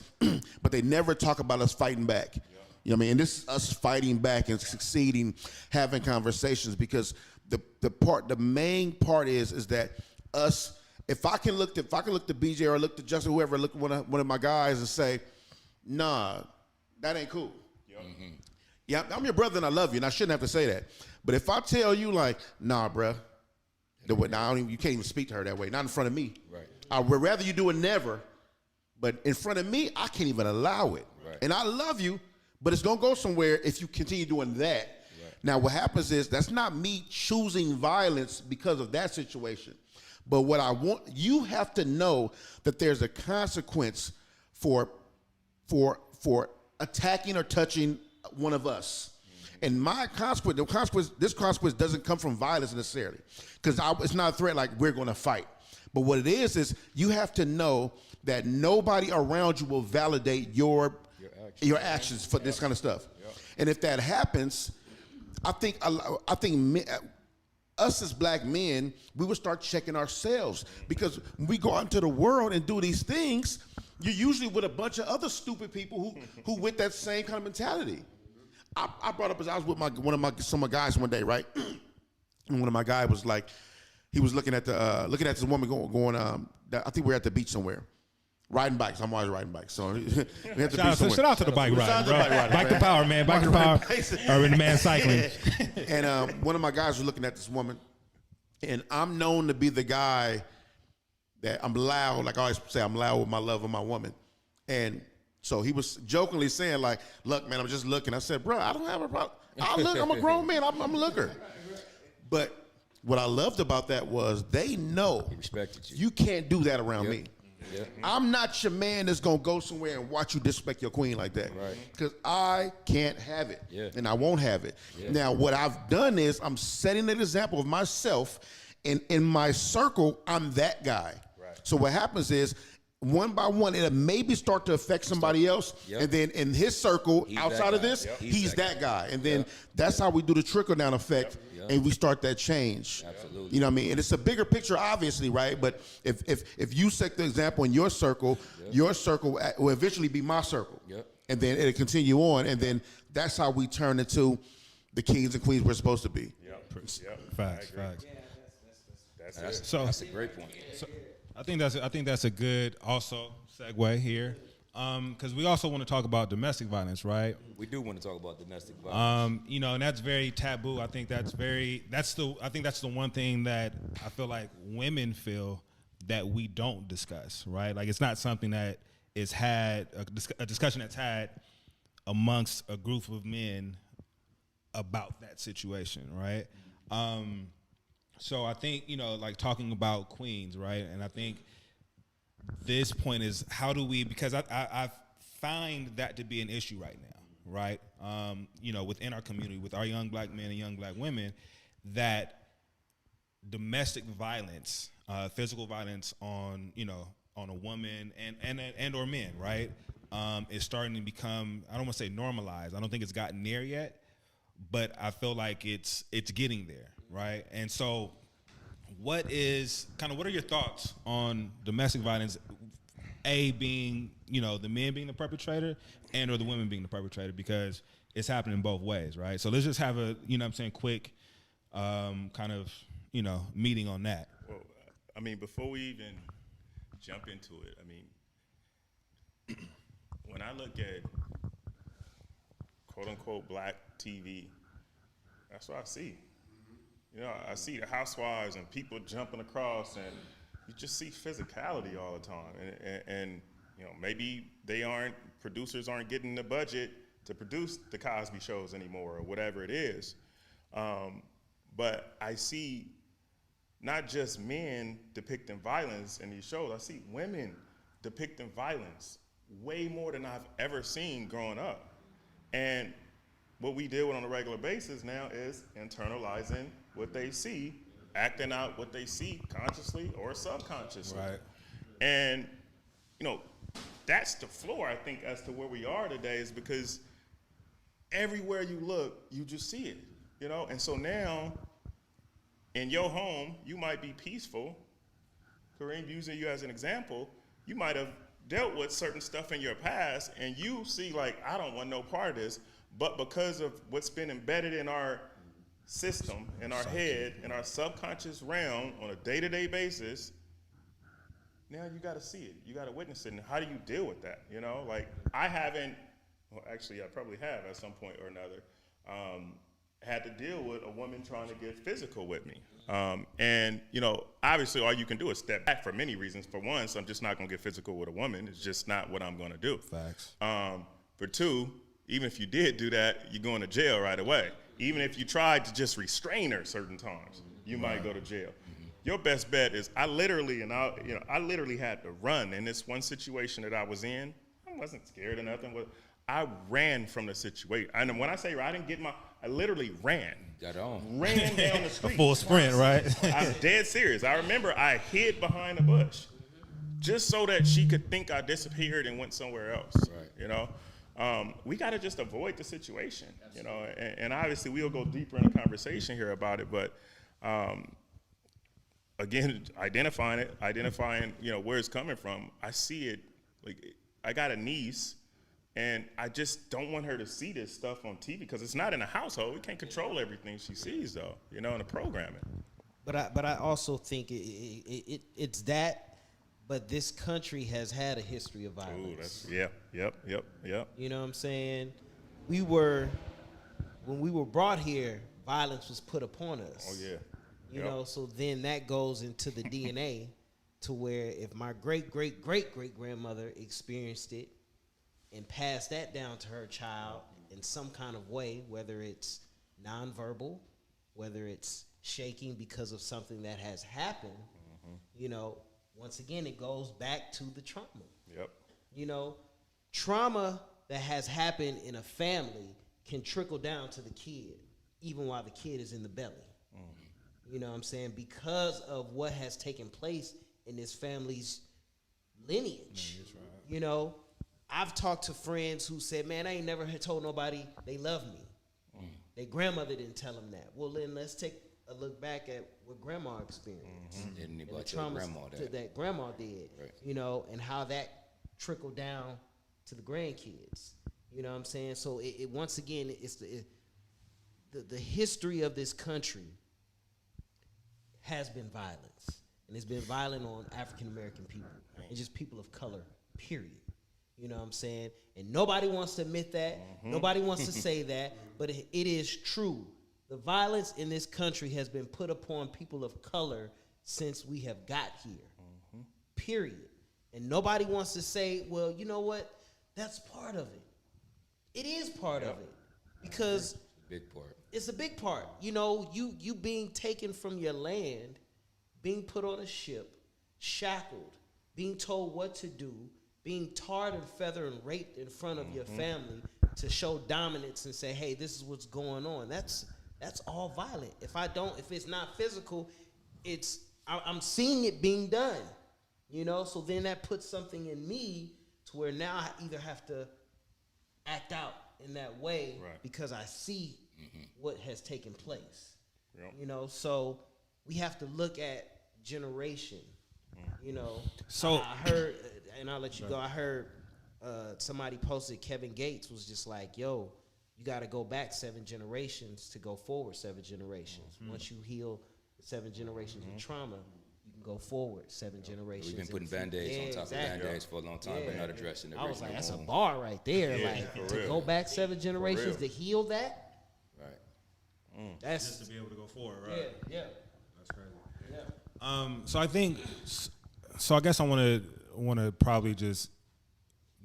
but they never talk about us fighting back. You know what I mean? And this is us fighting back and succeeding, having conversations, because the main part is that us, if I can look to BJ or look to Justin, whoever, look at one of my guys and say, nah, that ain't cool. Yeah, I'm your brother and I love you, and I shouldn't have to say that. But if I tell you like, nah, bruh, you can't even speak to her that way, not in front of me. Right. I would rather you do it never, but in front of me, I can't even allow it. Right. And I love you, but it's gonna go somewhere if you continue doing that. Now, what happens is that's not me choosing violence because of that situation. But what I want, you have to know that there's a consequence for attacking or touching one of us. And my consequence, this consequence doesn't come from violence necessarily, because it's not a threat like we're going to fight. But what it is you have to know that nobody around you will validate your actions for this kind of stuff. And if that happens, I think us as black men, we would start checking ourselves, because when we go out into the world and do these things, you're usually with a bunch of other stupid people who with that same kind of mentality. I brought up, as I was with some of my guys one day, right? And one of my guys was like, he was looking at this woman going. I think we were at the beach somewhere. Riding bikes. I'm always riding bikes. So we have to be somewhere. Shout out to the bike ride, bro. Bike to power, man. Bike to power. Urban Demand Cycling. And one of my guys was looking at this woman, and I'm known to be the guy that I'm loud. Like I always say, I'm loud with my love of my woman. And so he was jokingly saying, like, look, man, I'm just looking. I said, bro, I don't have a problem. I'm a grown man. I'm a looker. But what I loved about that was they know He respected you. you can't do that around me. Yeah. I'm not your man that's gonna go somewhere and watch you disrespect your queen like that. Right. Because I can't have it. Yeah. And I won't have it. Yeah. Now, what I've done is I'm setting an example of myself, and in my circle, I'm that guy. Right. So what happens is, one by one, it'll maybe start to affect somebody else. Yep. And then in his circle, He's outside that of guy. this, Yep. he's that guy. And then Yep. that's how we do the trickle-down effect. Yep. And we start that change. Absolutely. You know what I mean? And it's a bigger picture, obviously, right? But if you set the example in your circle will eventually be my circle. Yep. And then it'll continue on. And then that's how we turn into the kings and queens we're supposed to be. Facts. That's a great point. So I think that's a good also segue here, because we also want to talk about domestic violence, right? We do want to talk about domestic violence. And that's very taboo. I think that's the one thing that I feel like women feel that we don't discuss, right? Like it's not something that is had a discussion that's had amongst a group of men about that situation, right? So I think, like talking about queens, right? And I think this point is how do we, because I find that to be an issue right now, right? Within our community, with our young black men and young black women, that domestic violence, physical violence on a woman and or men, right, is starting to become, I don't want to say normalized. I don't think it's gotten there yet, but I feel like it's getting there, right? And so what are your thoughts on domestic violence? Being, the men being the perpetrator and or the women being the perpetrator, because it's happening both ways, right? So let's just have a, quick meeting on that. Well, I mean, before we even jump into it, I mean, when I look at quote unquote black TV, that's what I see. I see the housewives and people jumping across, and you just see physicality all the time. And maybe producers aren't getting the budget to produce the Cosby shows anymore, or whatever it is. But I see not just men depicting violence in these shows, I see women depicting violence way more than I've ever seen growing up. And what we deal with on a regular basis now is internalizing what they see, acting out what they see consciously or subconsciously. Right. And, that's the floor, I think, as to where we are today, is because everywhere you look, you just see it, And so now, in your home, you might be peaceful. Kareem, using you as an example, you might have dealt with certain stuff in your past, and you see, like, I don't want no part of this, but because of what's been embedded in our system, in our head, in our subconscious realm on a day-to-day basis, now you got to see it. You got to witness it. And how do you deal with that? Like, I haven't, well, actually, I probably have at some point or another, had to deal with a woman trying to get physical with me. And, obviously all you can do is step back for many reasons. For one, so I'm just not going to get physical with a woman. It's just not what I'm going to do. Facts. For two, even if you did do that, you're going to jail right away. Even if you tried to just restrain her certain times, you might go to jail. Your best bet is, I literally had to run in this one situation that I was in. I wasn't scared or nothing. I ran from the situation. And when I say I didn't get I literally ran. Got on. Ran down the street. A full sprint, right? I'm dead serious. I remember I hid behind a bush just so that she could think I disappeared and went somewhere else. Right. We got to just avoid the situation, and obviously we'll go deeper in the conversation here about it, but again, identifying where it's coming from. I see it, like, I got a niece, and I just don't want her to see this stuff on TV because it's not in the household. We can't control everything she sees, though, in the programming. But I also think it's that, but this country has had a history of violence. Ooh, yep. You know what I'm saying? When we were brought here, violence was put upon us. Oh, yeah. So then that goes into the DNA to where if my great-great-great-great-grandmother experienced it and passed that down to her child in some kind of way, whether it's nonverbal, whether it's shaking because of something that has happened, once again, it goes back to the trauma. Yep. Trauma that has happened in a family can trickle down to the kid, even while the kid is in the belly. You know what I'm saying? Because of what has taken place in this family's lineage. Right. I've talked to friends who said, man, I ain't never told nobody they love me. Their grandmother didn't tell them that. Well, then let's take a look back at what grandma experienced. And the traumas that grandma did, right. And how that trickled down to the grandkids. You know what I'm saying? So it once again, it's the history of this country has been violence, and it's been violent on African American people and just people of color, period. You know what I'm saying? And nobody wants to admit that. Nobody wants to say that, but it is true. The violence in this country has been put upon people of color since we have got here, period. And nobody wants to say, well, you know what? That's part of it. It is part of it because big part. It's a big part. You being taken from your land, being put on a ship, shackled, being told what to do, being tarred and feathered and raped in front of your family to show dominance and say, hey, this is what's going on. That's all violent. If it's not physical, I'm seeing it being done. So then that puts something in me to where now I either have to act out in that way because I see what has taken place. Yep. So we have to look at generation. You know, So- I heard, and I'll let you go. I heard somebody posted Kevin Gates was just like, "Yo, you got to go back 7 generations to go forward 7 generations. Once you heal 7 generations of trauma, you can go forward 7 generations." We've been putting and- Band-Aids on Yeah, top exactly. of Band-Aids for a long time, but not addressing the I was original like, that's a wound. bar right there. Yeah, like for to real. go back 7 generations to heal that. Right. That's Just to be able to go forward, right? yeah. That's crazy. So I think, so I guess I want to probably just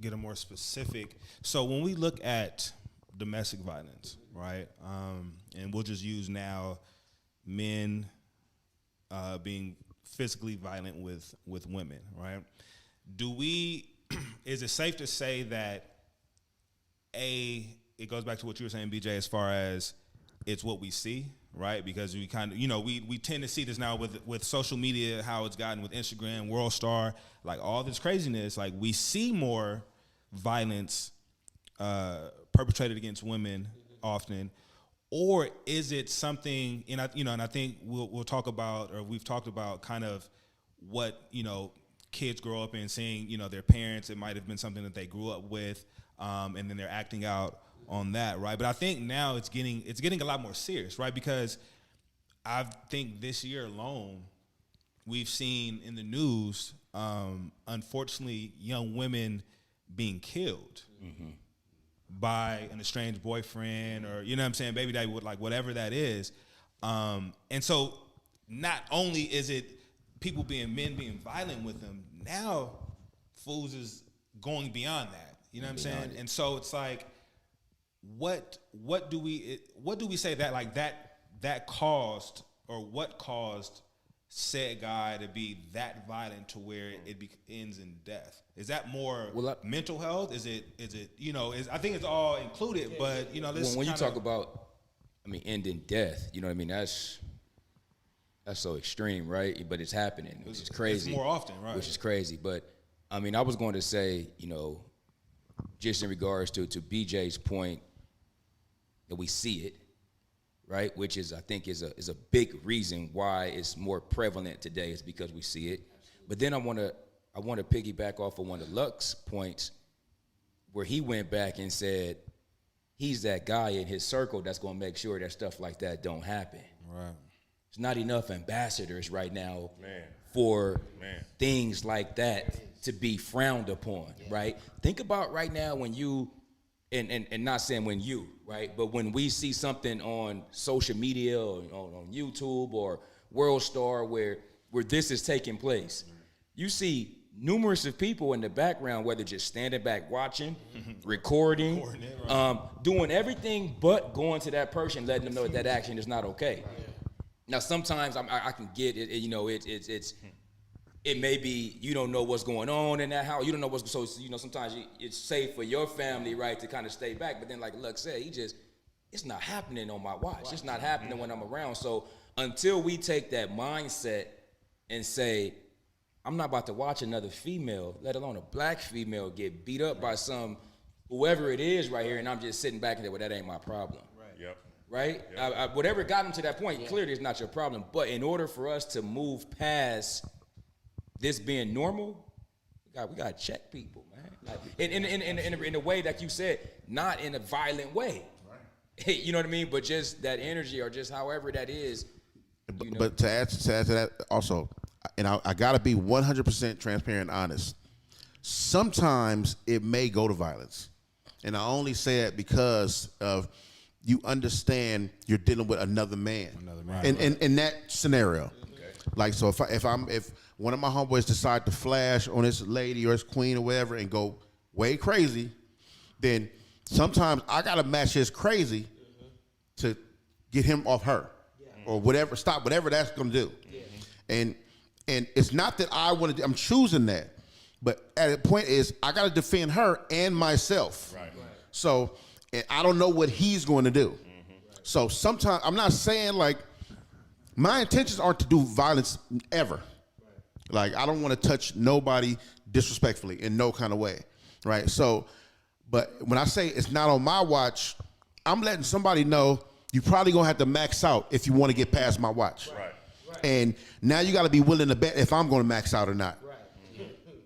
get a more specific. So when we look at domestic violence, right, and we'll just use now men being physically violent with women, right? Is it safe to say that it goes back to what you were saying, BJ, as far as it's what we see, right? Because we kind of, we tend to see this now with social media, how it's gotten with Instagram, World Star, like all this craziness. Like we see more violence perpetrated against women often, or is it something? And I think we'll talk about, or we've talked about, kind of what kids grow up in, seeing their parents. It might have been something that they grew up with, and then they're acting out on that, right? But I think now it's getting a lot more serious, right? Because I think this year alone, we've seen in the news, unfortunately, young women being killed by an estranged boyfriend, or baby daddy, like whatever that is. And so not only is it men being violent with them, now fools is going beyond that. You know what I'm saying? And so it's like, what do we say that caused, or what caused said guy to be that violent to where it ends in death? Is that more mental health? Is it I think it's all included, but When you talk about, ending death, you know what I mean? That's so extreme, right? But it's happening, which is crazy. It's more often, right? Which is crazy. But I was going to say, just in regards to BJ's point, that we see it, right? Which is, I think, is a big reason why it's more prevalent today, is because we see it. But then I want to piggyback off of one of Luck's points, where he went back and said he's that guy in his circle that's going to make sure that stuff like that don't happen. Right. There's not enough ambassadors right now for things like that to be frowned upon, right? Think about right now when you, and not saying when you, right, but when we see something on social media or on YouTube or World Star where this is taking place, you see numerous of people in the background, whether just standing back watching, recording it, right. Doing everything but going to that person, letting them know that action is not okay. Now, sometimes I can get it. It may be you don't know what's going on in that house. You don't know what's so. Sometimes it's safe for your family, right, to kind of stay back. But then, like Luck said, it's not happening on my watch. Right. It's not happening when I'm around. So until we take that mindset and say, I'm not about to watch another female, let alone a black female, get beat up by whoever it is right here, and I'm just sitting back and say, well, that ain't my problem. Right? Yep. Whatever got him to that point, clearly it's not your problem. But in order for us to move past this being normal, we got to check people, man. Like, in a way that you said, not in a violent way. Right. You know what I mean? But just that energy, or just however that is. But to add to that also, and I got to be 100% transparent and honest. Sometimes it may go to violence. And I only say it because of you understand you're dealing with another man. In that scenario. Okay. Like, so if one of my homeboys decide to flash on his lady or his queen or whatever and go way crazy, then sometimes I gotta match his crazy to get him off her or whatever, stop whatever that's gonna do. And it's not that I'm choosing that, but at the point is I gotta defend her and myself. Right. So, and I don't know what he's going to do. So sometimes, I'm not saying like, my intentions aren't to do violence ever. Like, I don't want to touch nobody disrespectfully in no kind of way, right? So, but when I say it's not on my watch, I'm letting somebody know you probably going to have to max out if you want to get past my watch. Right. And now you got to be willing to bet if I'm going to max out or not.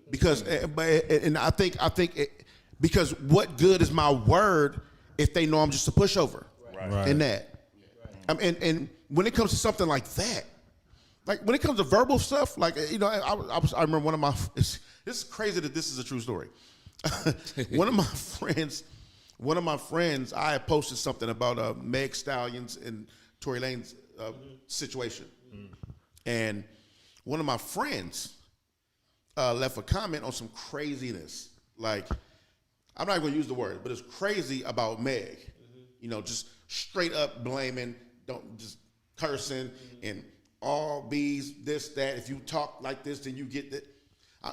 Because, and I think because what good is my word if they know I'm just a pushover in that? And when it comes to something like that, like when it comes to verbal stuff, like, you know, I remember one of my, this is crazy that this is a true story. One of my friends, I had posted something about Meg Stallions and Tory Lane's situation. And one of my friends left a comment on some craziness. Like, I'm not going to use the word, but it's crazy about Meg. You know, just straight up blaming, don't just cursing and all bees, this, that. If you talk like this, then you get that.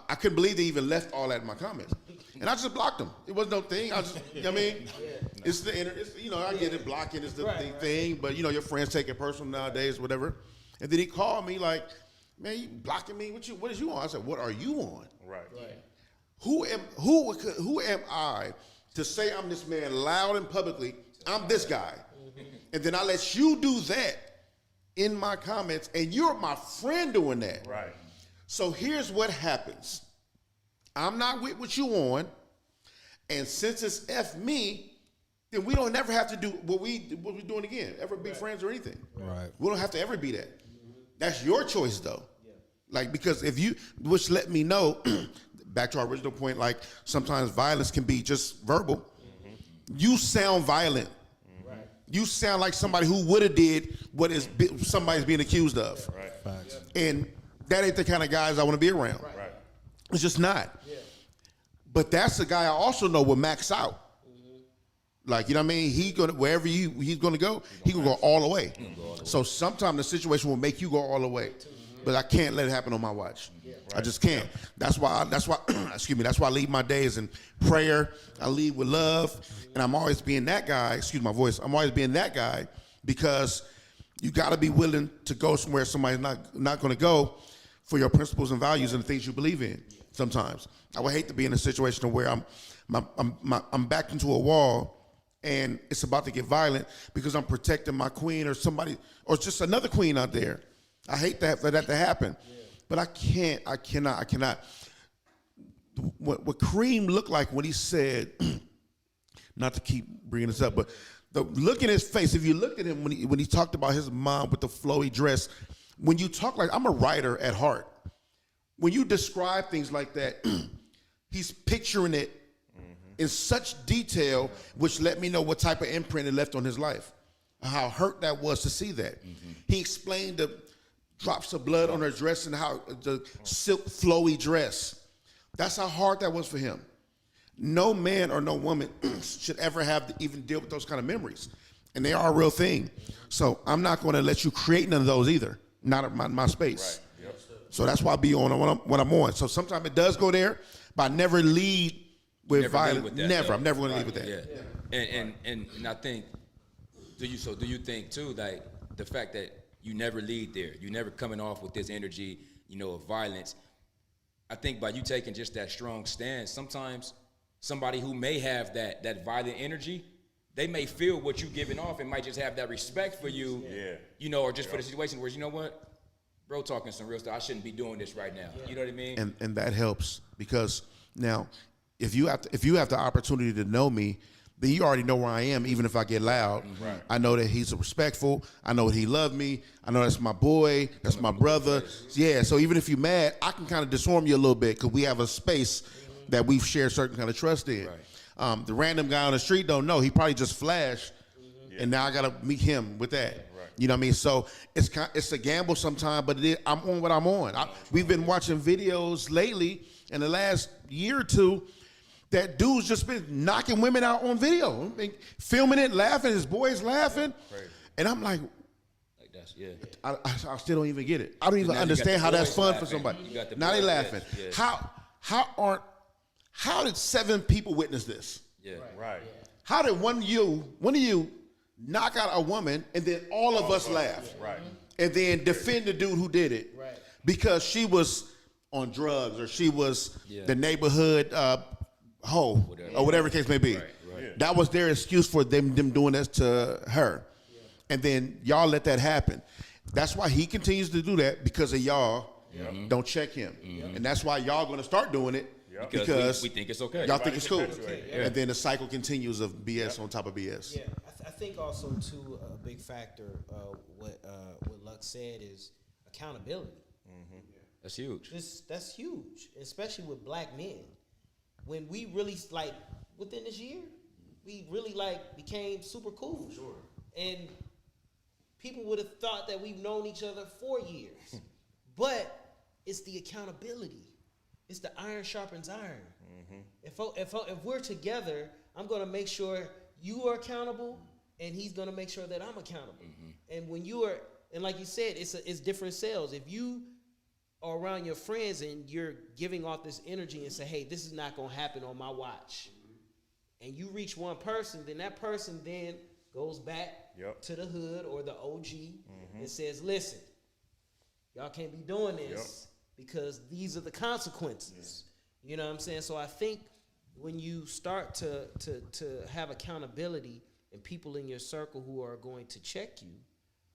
I couldn't believe they even left all that in my comments. And I just blocked them. It was no thing. I just, you know what I mean? It's you know, I get it, blocking is the thing, but you know, your friends take it personal nowadays, whatever. And then he called me like, man, you blocking me? What is you on? I said, what are you on? Right. Who am I to say I'm this man loud and publicly? I'm this guy. And then I let you do that in my comments, and you're my friend doing that. Right. So here's what happens. I'm not with what you on, and since it's F me, then we don't never have to do what we're doing again, ever be friends or anything. Right. We don't have to ever be that. That's your choice, though. Like, because if you, which let me know, back to our original point, like sometimes violence can be just verbal. You sound violent. You sound like somebody who would have did what is somebody's being accused of. Right. Facts. And that ain't the kind of guys I want to be around. Right. It's just not. But that's the guy I also know will max out. Like, you know what I mean? He's gonna wherever he's gonna go, he gonna go all the way. So sometimes the situation will make you go all the way. But I can't let it happen on my watch. I just can't. That's why excuse me, that's why I lead my days in prayer. I lead with love. And I'm always being that guy, excuse my voice, I'm always being that guy because you gotta be willing to go somewhere somebody's not gonna go for your principles and values and the things you believe in sometimes. I would hate to be in a situation where I'm backed into a wall and it's about to get violent because I'm protecting my queen or somebody, or just another queen out there. I hate that for that to happen. But I cannot. What Kareem looked like when he said, not to keep bringing this up, but the look in his face, if you looked at him when he talked about his mom with the flowy dress, when you talk like, I'm a writer at heart. When you describe things like that, he's picturing it in such detail, which let me know what type of imprint it left on his life, how hurt that was to see that. He explained the drops of blood on her dress and how the silk flowy dress. That's how hard that was for him. No man or no woman should ever have to even deal with those kind of memories. And they are a real thing. So I'm not going to let you create none of those either, not at my space. Right. Yep. So that's why I be on when I'm on. So sometimes it does go there, but I never lead with violence. Never. I'm never going to lead with that. Yeah. And I think, do you think too, like the fact that you never lead there, you never coming off with this energy, you know, of violence. I think by you taking just that strong stance, sometimes somebody who may have that violent energy, they may feel what you giving off and might just have that respect for you, you know, or just for the situation where, you know what, bro talking some real stuff, I shouldn't be doing this right now. You know what I mean? And that helps because now if you have the opportunity to know me, then you already know where I am, even if I get loud. Right. I know that he's respectful. I know that he loved me. I know that's my boy. That's my brother. Yeah, so even if you're mad, I can kind of disarm you a little bit because we have a space that we've shared certain kind of trust in. Right. The random guy on the street don't know. He probably just flashed, and now I got to meet him with that. Right. You know what I mean? So it's a gamble sometimes, but I'm on what I'm on. We've been watching videos lately in the last year or two that dude's just been knocking women out on video, filming it, laughing, his boys laughing. Crazy. And I'm like that's, I still don't even get it. I don't even understand how that's fun for somebody. Now they laughing. How did 7 people witness this? Yeah, right. How did one of you knock out a woman and then all of us laugh? Right. And then defend the dude who did it. Right. Because she was on drugs or she was the neighborhood hoe, or whatever the case may be. Right. That was their excuse for them doing this to her. And then y'all let that happen. That's why he continues to do that, because of y'all don't check him. And that's why y'all going to start doing it because we think it's okay. y'all think it's cool. Yeah. And then the cycle continues of BS on top of BS. Yeah, I think also too a big factor what Lux said is accountability. That's huge. That's huge, especially with black men. When we really like within this year, we really like became super cool. Sure. And people would have thought that we've known each other for years, but it's the accountability. It's the iron sharpens iron. If we're together, I'm gonna make sure you are accountable, and he's gonna make sure that I'm accountable. And when you are, and like you said, it's different cells. If you are around your friends and you're giving off this energy and say, hey, this is not gonna happen on my watch, and you reach one person, then that person then goes back to the hood or the OG and says, listen, y'all can't be doing this because these are the consequences. You know what I'm saying? So I think when you start to have accountability and people in your circle who are going to check you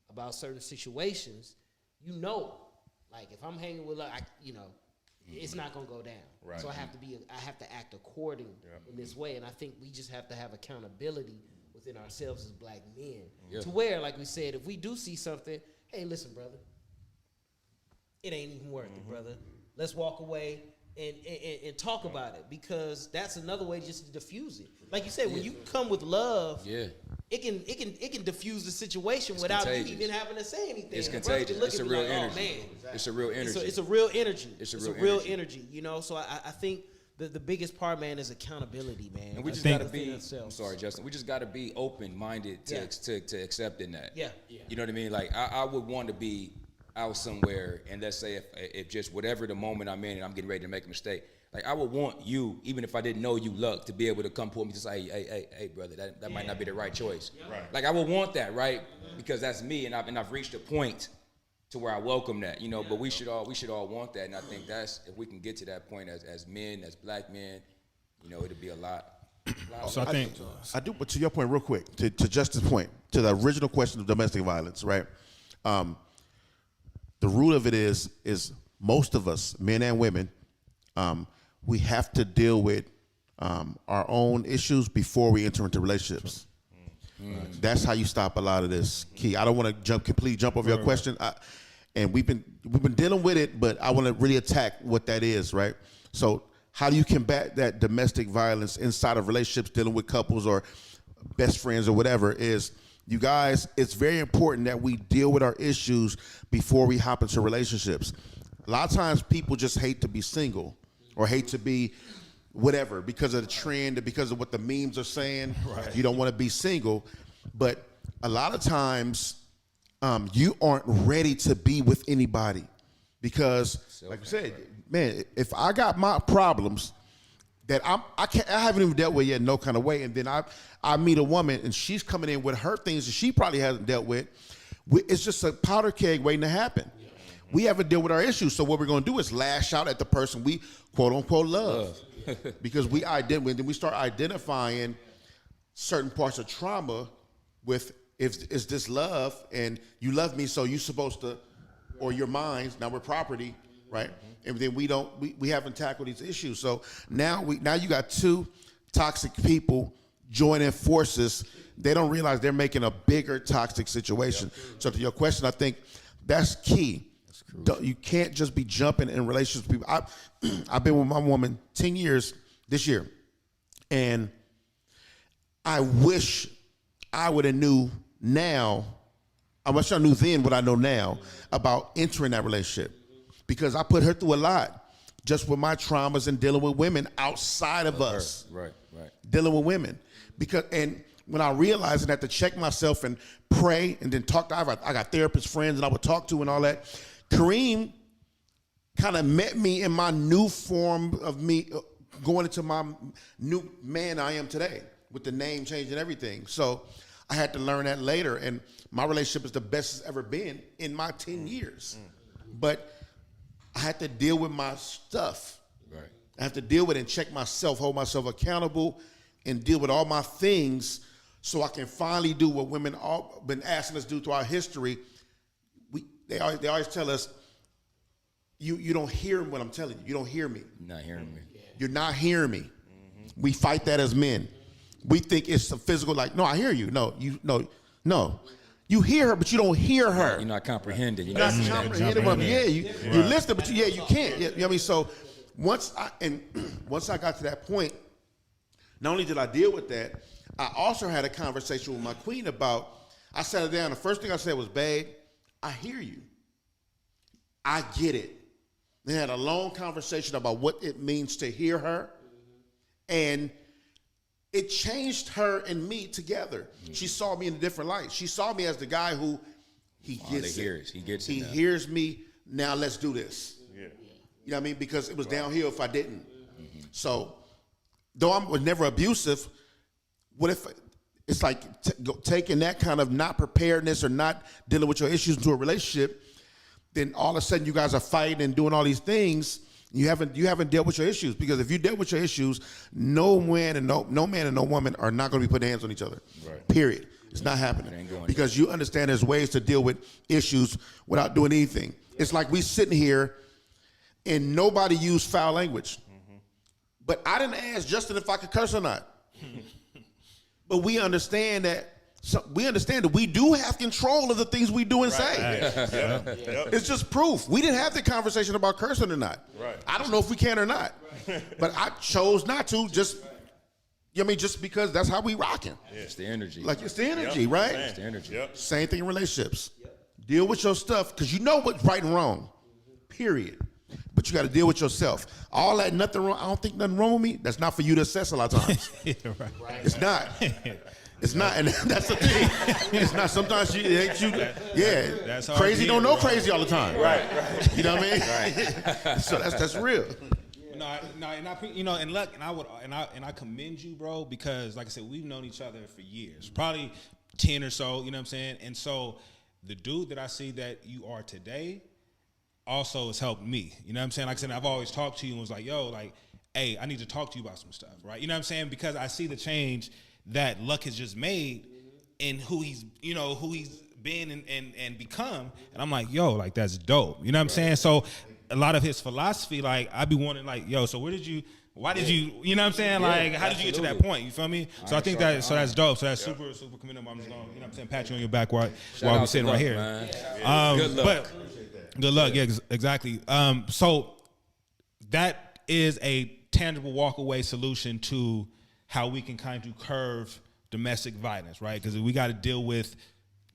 about certain situations, you know, like if I'm hanging with, it's not gonna go down. Right. So I have to act according in this way, and I think we just have to have accountability within ourselves as black men to where, like we said, if we do see something, hey, listen, brother, it ain't even worth it, brother. Let's walk away and talk about it, because that's another way just to diffuse it. Like you said, when you come with love, it can diffuse the situation without contagious. you even having to say anything. It's The brother contagious. can look It's at a me real like, energy. Oh, man. It's a real energy. It's a real energy. It's a It's real a real energy. You know, so I think the biggest part, man, is accountability, man. And we just think- gotta be. I'm ourselves. sorry, Justin. We just gotta be open-minded to accepting that. Yeah. You know what I mean? Like I would want to be out somewhere, and let's say if just whatever the moment I'm in, and I'm getting ready to make a mistake. Like I would want you, even if I didn't know you, Luck, to be able to come pull me to say, hey, brother, that might not be the right choice. Right. Like I would want that, right? Because that's me, and I've reached a point to where I welcome that, you know. But we should all want that, and I think that's, if we can get to that point as men, as black men, you know, it'll be a lot. So I think I do, but to your point, real quick, to Justin's point, to the original question of domestic violence, right? The root of it is most of us, men and women, we have to deal with our own issues before we enter into relationships. That's how you stop a lot of this. Key. I don't want to completely jump over your question, and we've been dealing with it, but I want to really attack what that is, right? So how do you combat that domestic violence inside of relationships, dealing with couples or best friends or whatever? Is, you guys, it's very important that we deal with our issues before we hop into relationships. A lot of times people just hate to be single or hate to be whatever because of the trend or because of what the memes are saying. Right. You don't want to be single. But a lot of times you aren't ready to be with anybody because, like I said, man, if I got my problems that I haven't even dealt with yet in no kind of way, and then I meet a woman and she's coming in with her things that she probably hasn't dealt with, it's just a powder keg waiting to happen. We haven't dealt with our issues, so what we're going to do is lash out at the person we quote unquote love, because then we start identifying certain parts of trauma with, if is this love, and you love me, so you're supposed to, or you're mine, now we're property, right? And then we haven't tackled these issues. So now you got two toxic people joining forces. They don't realize they're making a bigger toxic situation. So to your question, I think that's key. You can't just be jumping in relationships with people. I've been with my woman 10 years this year, and I wish I would have knew now. I wish I knew then what I know now about entering that relationship, because I put her through a lot just with my traumas and dealing with women outside of us. Right. Dealing with women, and when I realized I had to check myself and pray and then talk to, I got therapist friends and I would talk to and all that. Kareem kind of met me in my new form of me going into my new man I am today, with the name change and everything. So I had to learn that later, and my relationship is the best it's ever been in my 10 years. But I had to deal with my stuff. Right. I have to deal with it and check myself, hold myself accountable, and deal with all my things so I can finally do what women all been asking us to do throughout history. they always tell us, you don't hear what I'm telling you. You don't hear me. You're not hearing me. You're not hearing me. We fight that as men. We think it's a physical, like, no, I hear you. No. You hear her, but you don't hear her. You're not comprehending. You're not comprehending what I'm, you listen, but you can't. You know what I mean? So once I got to that point, not only did I deal with that, I also had a conversation with my queen about, I sat her down, the first thing I said was, babe, I hear you. I get it. They had a long conversation about what it means to hear her, and it changed her and me together. She saw me in a different light. She saw me as the guy who he gets it. He gets it. He hears me. Now let's do this. Yeah. You know what I mean? Because it was downhill if I didn't. So, though I was never abusive, what if it's like taking that kind of not preparedness or not dealing with your issues into a relationship? Then all of a sudden you guys are fighting and doing all these things. You haven't dealt with your issues, because if you dealt with your issues, no man and no woman are not going to be putting hands on each other. Right. Period. It's not happening, because you understand there's ways to deal with issues without doing anything. It's like we sitting here and nobody used foul language, but I didn't ask Justin if I could curse or not. But we understand that. So we understand that we do have control of the things we do and say. It's just proof. We didn't have the conversation about cursing or not. Right. I don't know if we can or not. But I chose not to, just, you know what I mean, just because that's how we rocking. Yeah. It's the energy. Like, it's the energy, right? It's the energy. Same thing in relationships. Deal with your stuff, because you know what's right and wrong, period. But you got to deal with yourself. All that nothing wrong, I don't think nothing wrong with me, that's not for you to assess a lot of times. It's not. It's not, and that's the thing. It's not. Sometimes that's crazy don't know crazy all the time. Right. You know what I mean? Right. So that's real. No, and I, you know, and look, and I commend you, bro, because like I said, we've known each other for years, probably 10 or so. You know what I'm saying? And so the dude that I see that you are today also has helped me. You know what I'm saying? Like I said, I've always talked to you and was like, yo, like, hey, I need to talk to you about some stuff, right? You know what I'm saying? Because I see the change that Luck has just made in who he's been and become. And I'm like, yo, like, that's dope. You know what I'm saying? So a lot of his philosophy, like, I be wanting, like, yo, so why did you, you know what I'm saying? Like, how did you get to that point? You feel me? So I think that's dope. So that's super, super commendable. I'm just going to, you know what I'm saying, pat you on your back while we're sitting right here. Good luck. But good luck. Yeah, exactly. So that is a tangible walk-away solution to how we can kind of curve domestic violence, right? Because we got to deal with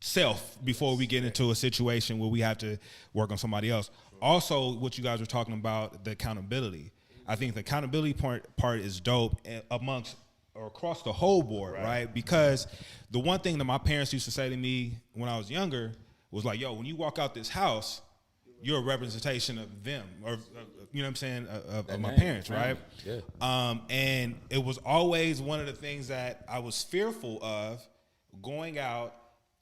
self before we get into a situation where we have to work on somebody else. Also, what you guys were talking about, the accountability. I think the accountability part is dope amongst or across the whole board, right? Because the one thing that my parents used to say to me when I was younger was like, yo, when you walk out this house, you're a representation of them, or you know what I'm saying, of my parents, right? Yeah. And it was always one of the things that I was fearful of, going out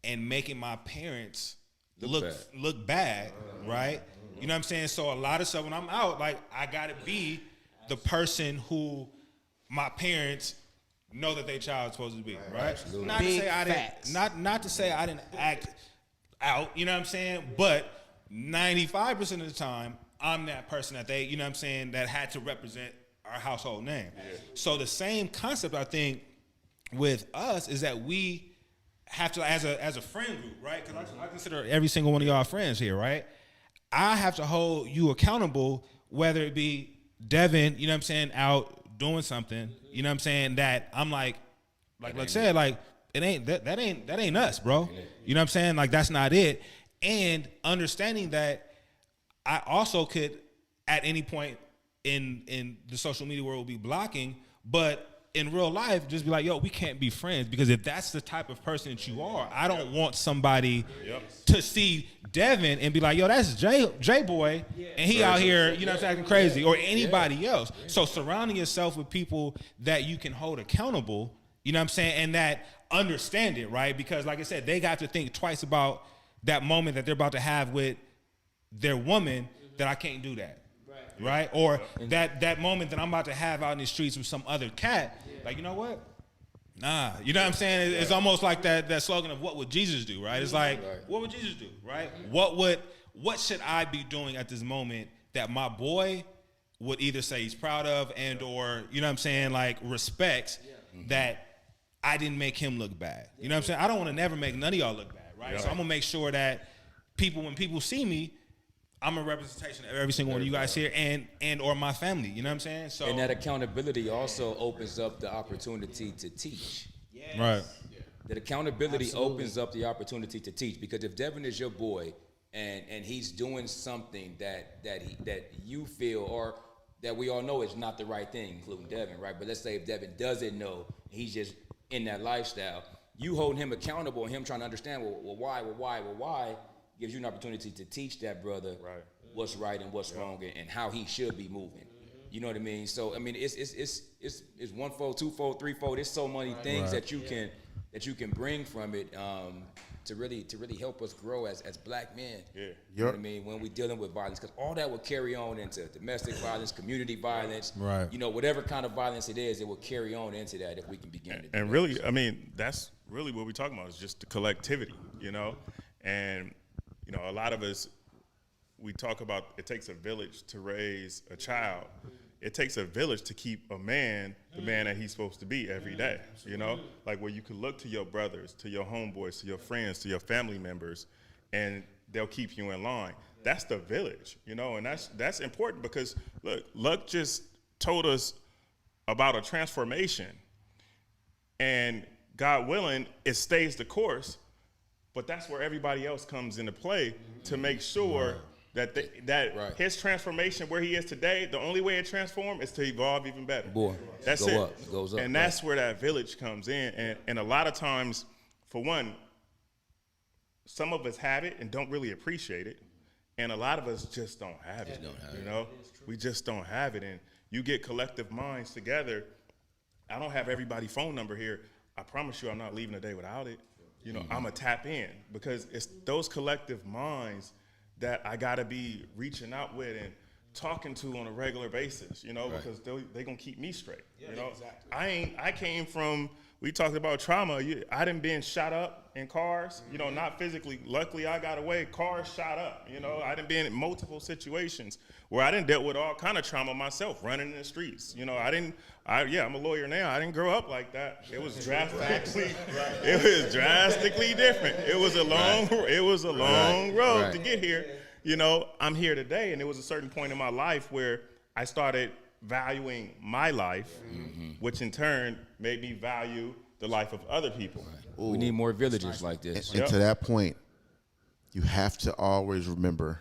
and making my parents look bad, right? You know what I'm saying? So a lot of stuff when I'm out, like, I gotta be the person who my parents know that their child is supposed to be, right? Absolutely. Not to say I didn't act out, you know what I'm saying? But 95% of the time, I'm that person that they, you know what I'm saying, that had to represent our household name. Yeah. So the same concept, I think, with us is that we have to, as a friend group, right? Because I consider every single one of y'all friends here, right? I have to hold you accountable, whether it be Devin, you know what I'm saying, out doing something, you know what I'm saying, that I'm like I said, like, it ain't that ain't us, bro. You know what I'm saying? Like, that's not it. And understanding that I also could, at any point in the social media world, be blocking, but in real life, just be like, yo, we can't be friends, because if that's the type of person that you are, I don't want somebody to see Devin and be like, yo, that's J boy, and he out here, you know what I'm saying, acting crazy, or anybody else. So surrounding yourself with people that you can hold accountable, you know what I'm saying, and that understand it, right? Because like I said, they got to think twice about that moment that they're about to have with their woman, that I can't do that, right? Or that moment that I'm about to have out in the streets with some other cat, like, you know what? Nah, you know what I'm saying? It's almost like that slogan of what would Jesus do, right? It's like, what would Jesus do, right? What what should I be doing at this moment that my boy would either say he's proud of and or, you know what I'm saying, like respects that I didn't make him look bad. You know what I'm saying? I don't want to never make none of y'all look bad, right? So I'm going to make sure that when people see me, I'm a representation of every single one of you guys here and or my family. You know what I'm saying? So And that accountability also opens up the opportunity to teach. right. That accountability opens up the opportunity to teach, because if Devin is your boy and he's doing something that you feel or that we all know is not the right thing, including Devin, right? But let's say if Devin doesn't know, he's just in that lifestyle, you holding him accountable and him trying to understand, why, gives you an opportunity to teach that brother what's right and what's wrong and how he should be moving. You know what I mean? So I mean, it's one-fold, two-fold, three-fold. There's so many things that you can bring from it to really help us grow as black men. Yeah. You know what I mean? When we're dealing with violence, because all that will carry on into domestic violence, community violence. Right. You know, whatever kind of violence it is, it will carry on into that if we can begin to do And that. really, I mean, that's really what we're talking about is just the collectivity, you know? And, you know, a lot of us, we talk about it takes a village to raise a child. It takes a village to keep a man the man that he's supposed to be every day, you know? Like where you can look to your brothers, to your homeboys, to your friends, to your family members, and they'll keep you in line. That's the village, you know? And that's important because, look, Luck just told us about a transformation. And God willing, it stays the course, but that's where everybody else comes into play to make sure that his transformation where he is today, the only way it transforms is to evolve even better. Boy, that's go it. up, it goes up, and that's where that village comes in. And a lot of times, for one, some of us have it and don't really appreciate it. And a lot of us just don't have it. You know, we just don't have it. And you get collective minds together. I don't have everybody's phone number here. I promise you I'm not leaving the day without it. You know, I'm going to tap in because it's those collective minds that I got to be reaching out with and talking to on a regular basis, you know, because they going to keep me straight, you know. Exactly. I came from, we talked about trauma. I done been shot up in cars, you know, not physically. Luckily, I got away. Cars shot up, you know. I done been in multiple situations where I done dealt with all kind of trauma myself, running in the streets. You know, I'm a lawyer now. I didn't grow up like that. It was drastically, different. It was a long road to get here. You know, I'm here today, and there was a certain point in my life where I started valuing my life, which in turn made me value the life of other people. We need more villages like this. And to that point, you have to always remember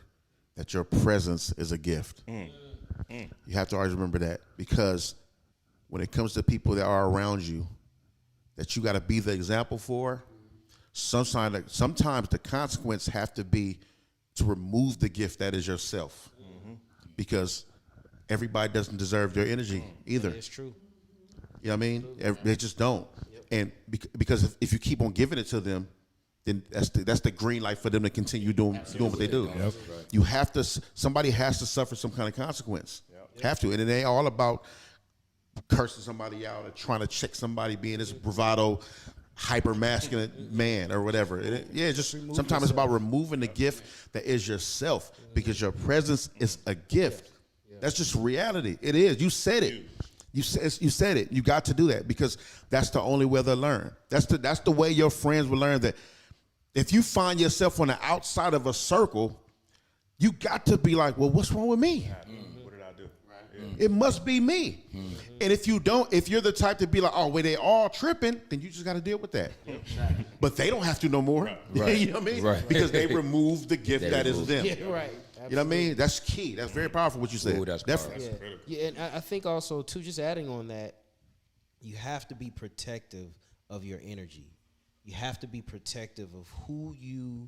that your presence is a gift. You have to always remember that, because when it comes to people that are around you that you got to be the example for, sometimes the consequence have to be to remove the gift that is yourself, because everybody doesn't deserve your energy either. It's true. You know what I mean? They just don't. And because if you keep on giving it to them, then that's the green light for them to continue doing what they do. Yep. You have to. Somebody has to suffer some kind of consequence. Have to, and it ain't all about cursing somebody out or trying to check somebody being this bravado, hyper masculine man or whatever. Sometimes it's about removing the gift that is yourself, because your presence is a gift. That's just reality. It is. You said it. You said it. You got to do that, because that's the only way they'll learn. That's the way your friends will learn that. If you find yourself on the outside of a circle, you got to be like, well, what's wrong with me? What did I do? It must be me. And if you're the type to be like, oh, well, they all tripping, then you just got to deal with that. But they don't have to no more. Right. You know what I mean? Right. Because they removed the gift that is them. Yeah, right. You know what I mean? That's key. That's very powerful what you said. Ooh, that's definitely. Yeah, and I think also, too, just adding on that, you have to be protective of your energy. You have to be protective of who you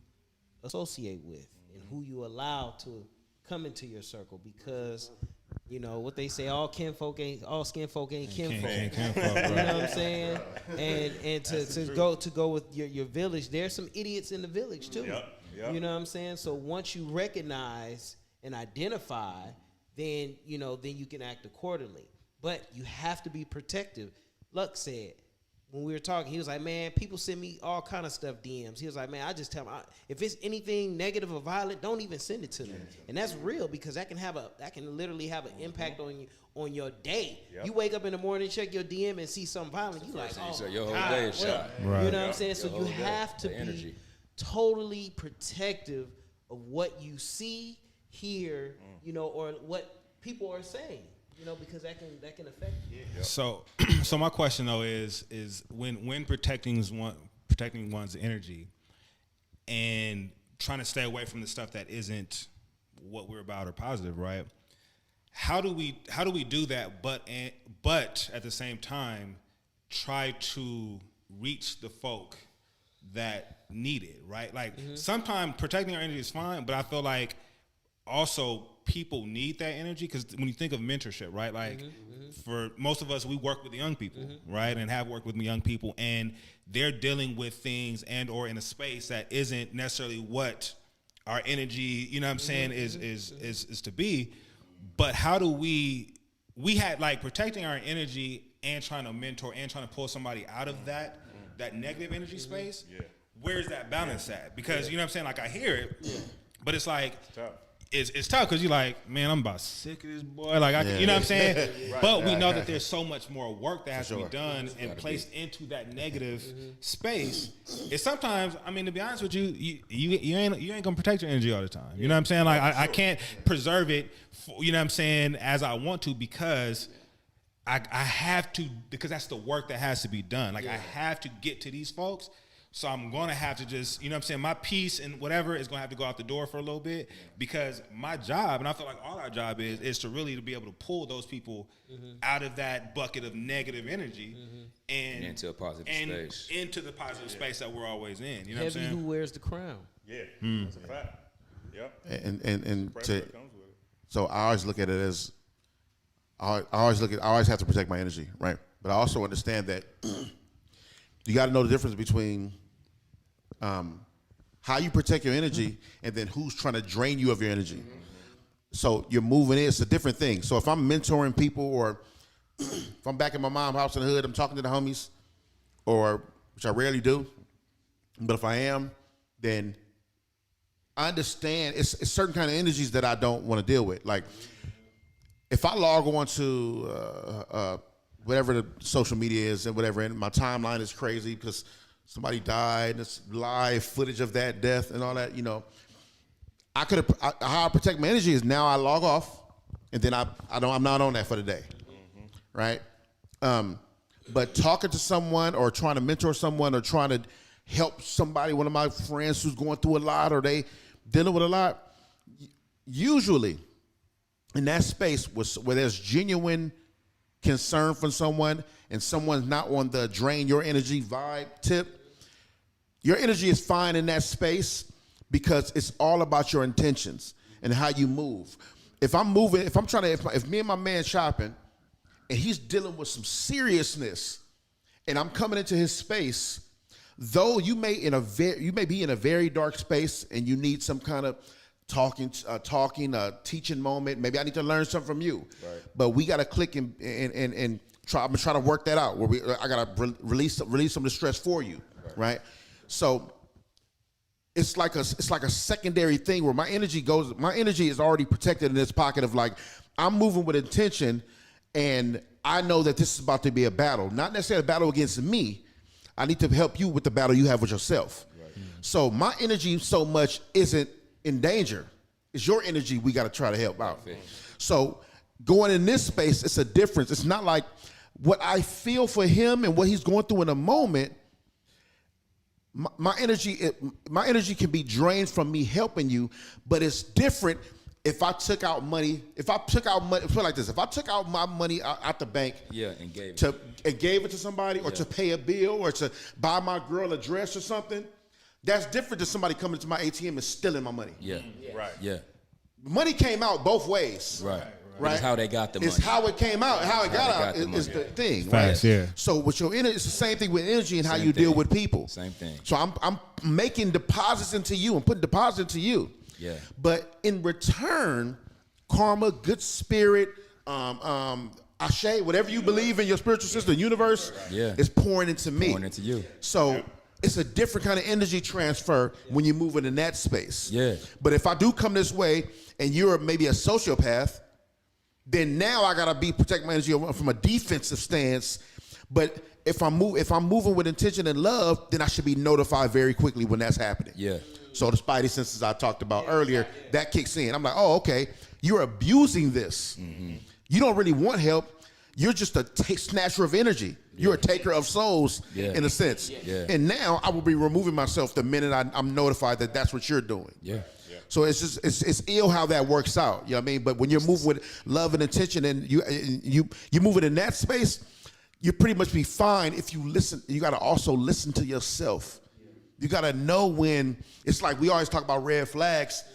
associate with and who you allow to come into your circle, because, you know, what they say, all skin folk ain't kinfolk. You know what I'm saying? And to go with your village, there's some idiots in the village, too. Yep. You know what I'm saying? So once you recognize and identify, then you can act accordingly. But you have to be protective. Luck said, when we were talking, he was like, man, people send me all kind of stuff, DMs. He was like, man, I just tell them, if it's anything negative or violent, don't even send it to me. And that's real, because that can literally have an impact on your day. Yep. You wake up in the morning, check your DM, and see something violent. You like, oh, your whole day is shot. Right. You know what I'm saying? So you have to be totally protective of what you see, hear, you know, or what people are saying. You know, because that can affect you. Yep. So my question though is when protecting one's energy and trying to stay away from the stuff that isn't what we're about or positive, right? How do we do that? But at the same time, try to reach the folk that need it, right? Like sometimes protecting our energy is fine, but I feel like also people need that energy, because when you think of mentorship, right? Like for most of us, we work with young people, right? And have worked with young people, and they're dealing with things and or in a space that isn't necessarily what our energy, you know what I'm saying, is to be. But how do we had like protecting our energy and trying to mentor and trying to pull somebody out of that negative energy space. Yeah. Where's that balance at? Because you know what I'm saying, like I hear it, but it's like it's tough because you're like, man, I'm about sick of this boy. Like, you know what I'm saying? But we know that there's so much more work that has to be done and placed into that negative space. It's sometimes, I mean, to be honest with you, you ain't gonna protect your energy all the time. You know what I'm saying? Like, I can't preserve it, you know what I'm saying, as I want to, because I have to, because that's the work that has to be done. Like, I have to get to these folks. So I'm going to have to just, you know what I'm saying, my peace and whatever is going to have to go out the door for a little bit, because my job, and I feel like all our job is to really to be able to pull those people out of that bucket of negative energy and into a positive space. Into the positive space that we're always in. You know what I'm saying? Heavy who wears the crown. Yeah, that's a fact. Yep. And so I always look at it as, I always have to protect my energy, right? But I also understand that you got to know the difference between how you protect your energy and then who's trying to drain you of your energy. So you're moving in, it's a different thing. So if I'm mentoring people, or if I'm back at my mom's house in the hood, I'm talking to the homies, which I rarely do, but if I am, then I understand it's certain kind of energies that I don't want to deal with. Like if I log on to whatever the social media is and whatever, and my timeline is crazy because somebody died and it's live footage of that death and all that, you know, how I protect my energy is now I log off and then I'm not on that for the day, right? But talking to someone or trying to mentor someone or trying to help somebody, one of my friends who's going through a lot or they dealing with a lot, usually in that space where there's genuine concern from someone and someone's not on the drain your energy vibe tip, your energy is fine in that space because it's all about your intentions and how you move. If me and my man shopping and he's dealing with some seriousness and I'm coming into his space, though you may be in a very dark space and you need some kind of teaching moment. Maybe I need to learn something from you. Right. But we got to click and try. I'm gonna try to work that out. I got to release some of the stress for you, right? So it's like a secondary thing where my energy is already protected in this pocket of like I'm moving with intention, and I know that this is about to be a battle, not necessarily a battle against me. I need to help you with the battle you have with yourself. Right. So my energy so much isn't in danger. It's your energy we got to try to help out. So going in this space, it's a difference. It's not like what I feel for him and what he's going through in a moment. My energy can be drained from me helping you, but it's different if I took out money. Put it like this: if I took out my money out the bank, and gave it to somebody, or to pay a bill, or to buy my girl a dress or something. That's different than somebody coming to my ATM and stealing my money. Money came out both ways. Right. It's how they got the money. It's how it came out. How it got out is the thing. Facts, right? Yeah. So with your energy, it's the same thing with energy and how you deal with people. Same thing. So I'm making deposits into you. I'm putting deposits into you. Yeah. But in return, karma, good spirit, Ashe, whatever you believe in your spiritual system, universe, is pouring into me. Pouring into you. So it's a different kind of energy transfer when you're moving in that space. Yeah. But if I do come this way and you're maybe a sociopath, then now I gotta protect my energy from a defensive stance. But if I'm moving with intention and love, then I should be notified very quickly when that's happening. Yeah. So the spidey senses I talked about earlier, that kicks in. I'm like, oh, okay, you're abusing this. You don't really want help. You're just a snatcher of energy. You're a taker of souls, in a sense. And now I will be removing myself the minute I'm notified that that's what you're doing. So it's just it's ill how that works out. You know what I mean? But when you're moving with love and intention, and you moving in that space, you pretty much be fine if you listen. You got to also listen to yourself. You got to know when it's like we always talk about red flags,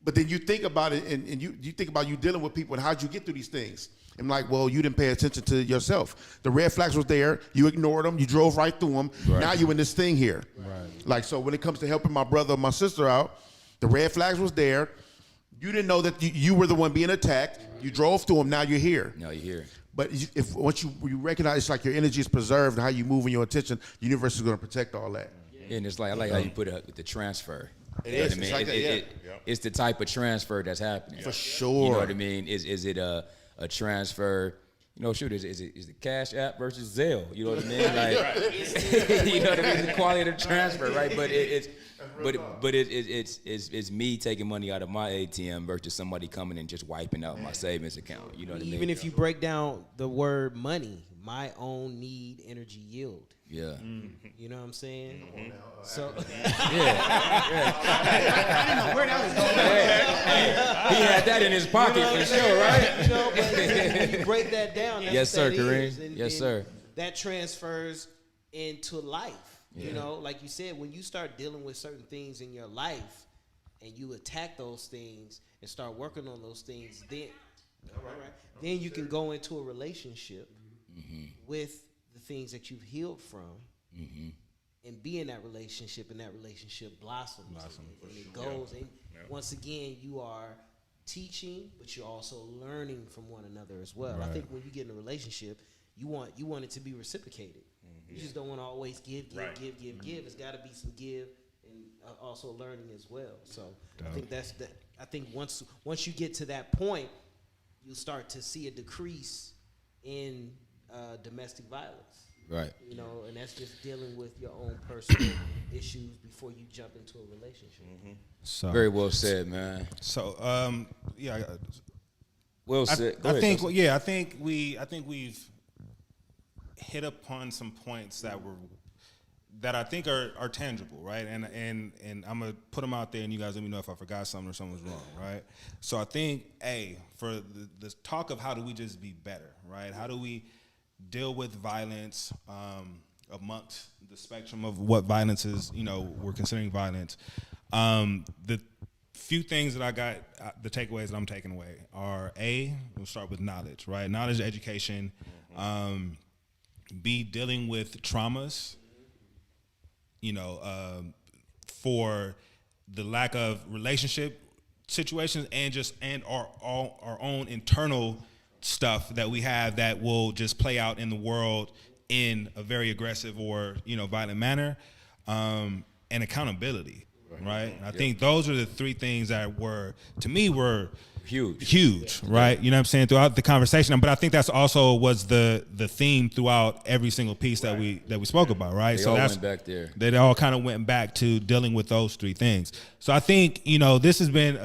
but then you think about it and you think about you dealing with people and how'd you get through these things. I'm like, well, you didn't pay attention to yourself. The red flags was there. You ignored them. You drove right through them. Right. Now you in this thing here. Right. Like, so when it comes to helping my brother or my sister out, the red flags was there. You didn't know that you were the one being attacked. You drove through them. Now you're here. Now you're here. But if once you recognize it's like your energy is preserved and how you move in your attention, the universe is going to protect all that. And it's like I like how you put it with the transfer. It you know is. what I mean? It's like it's the type of transfer that's happening. For sure. You know what I mean? Is it a transfer? You know, shoot, is it Cash App versus Zelle? You know what I mean? Like, you know what I mean? The quality of the transfer, right? But it's me taking money out of my ATM versus somebody coming and just wiping out my savings account. You know what I mean? Even if you break down the word money, my own need, energy, yield. Yeah. You know what I'm saying? So I didn't know where that was going. He had that in his pocket for sure, right? You know, but when you break that down, that's Yes, what sir, that Kareem. is. And Yes, sir. That transfers into life. You know, like you said, when you start dealing with certain things in your life and you attack those things and start working on those things, then you can go into a relationship with the things that you've healed from and be in that relationship, and that relationship blossoms. And it goes. And once again, you are teaching, but you're also learning from one another as well. I think when you get in a relationship, you want it to be reciprocated. You just don't want to always give. It's got to be some give and also learning as well. So I think I think once you get to that point, you'll start to see a decrease in domestic violence. Right. You know, and that's just dealing with your own personal issues before you jump into a relationship. So Very well said, man. So Well said. Go I ahead, think Dustin. I think we've hit upon some points that I think are tangible, right? And I'm gonna put them out there, and you guys let me know if I forgot something or something was wrong, right? So I think for the talk of how do we just be better, right? How do we deal with violence amongst the spectrum of what violence is, we're considering violence. The few things that I got, the takeaways that I'm taking away are we'll start with knowledge, right? Knowledge, education, B, dealing with traumas, for the lack of relationship situations and our own internal stuff that we have that will just play out in the world in a very aggressive or violent manner, and accountability, right? I think those are the three things that were huge, right? You know what I'm saying, throughout the conversation. But I think that's also was the theme throughout every single piece that we spoke about, right? They all went back there. They all kind of went back to dealing with those three things. So I think this has been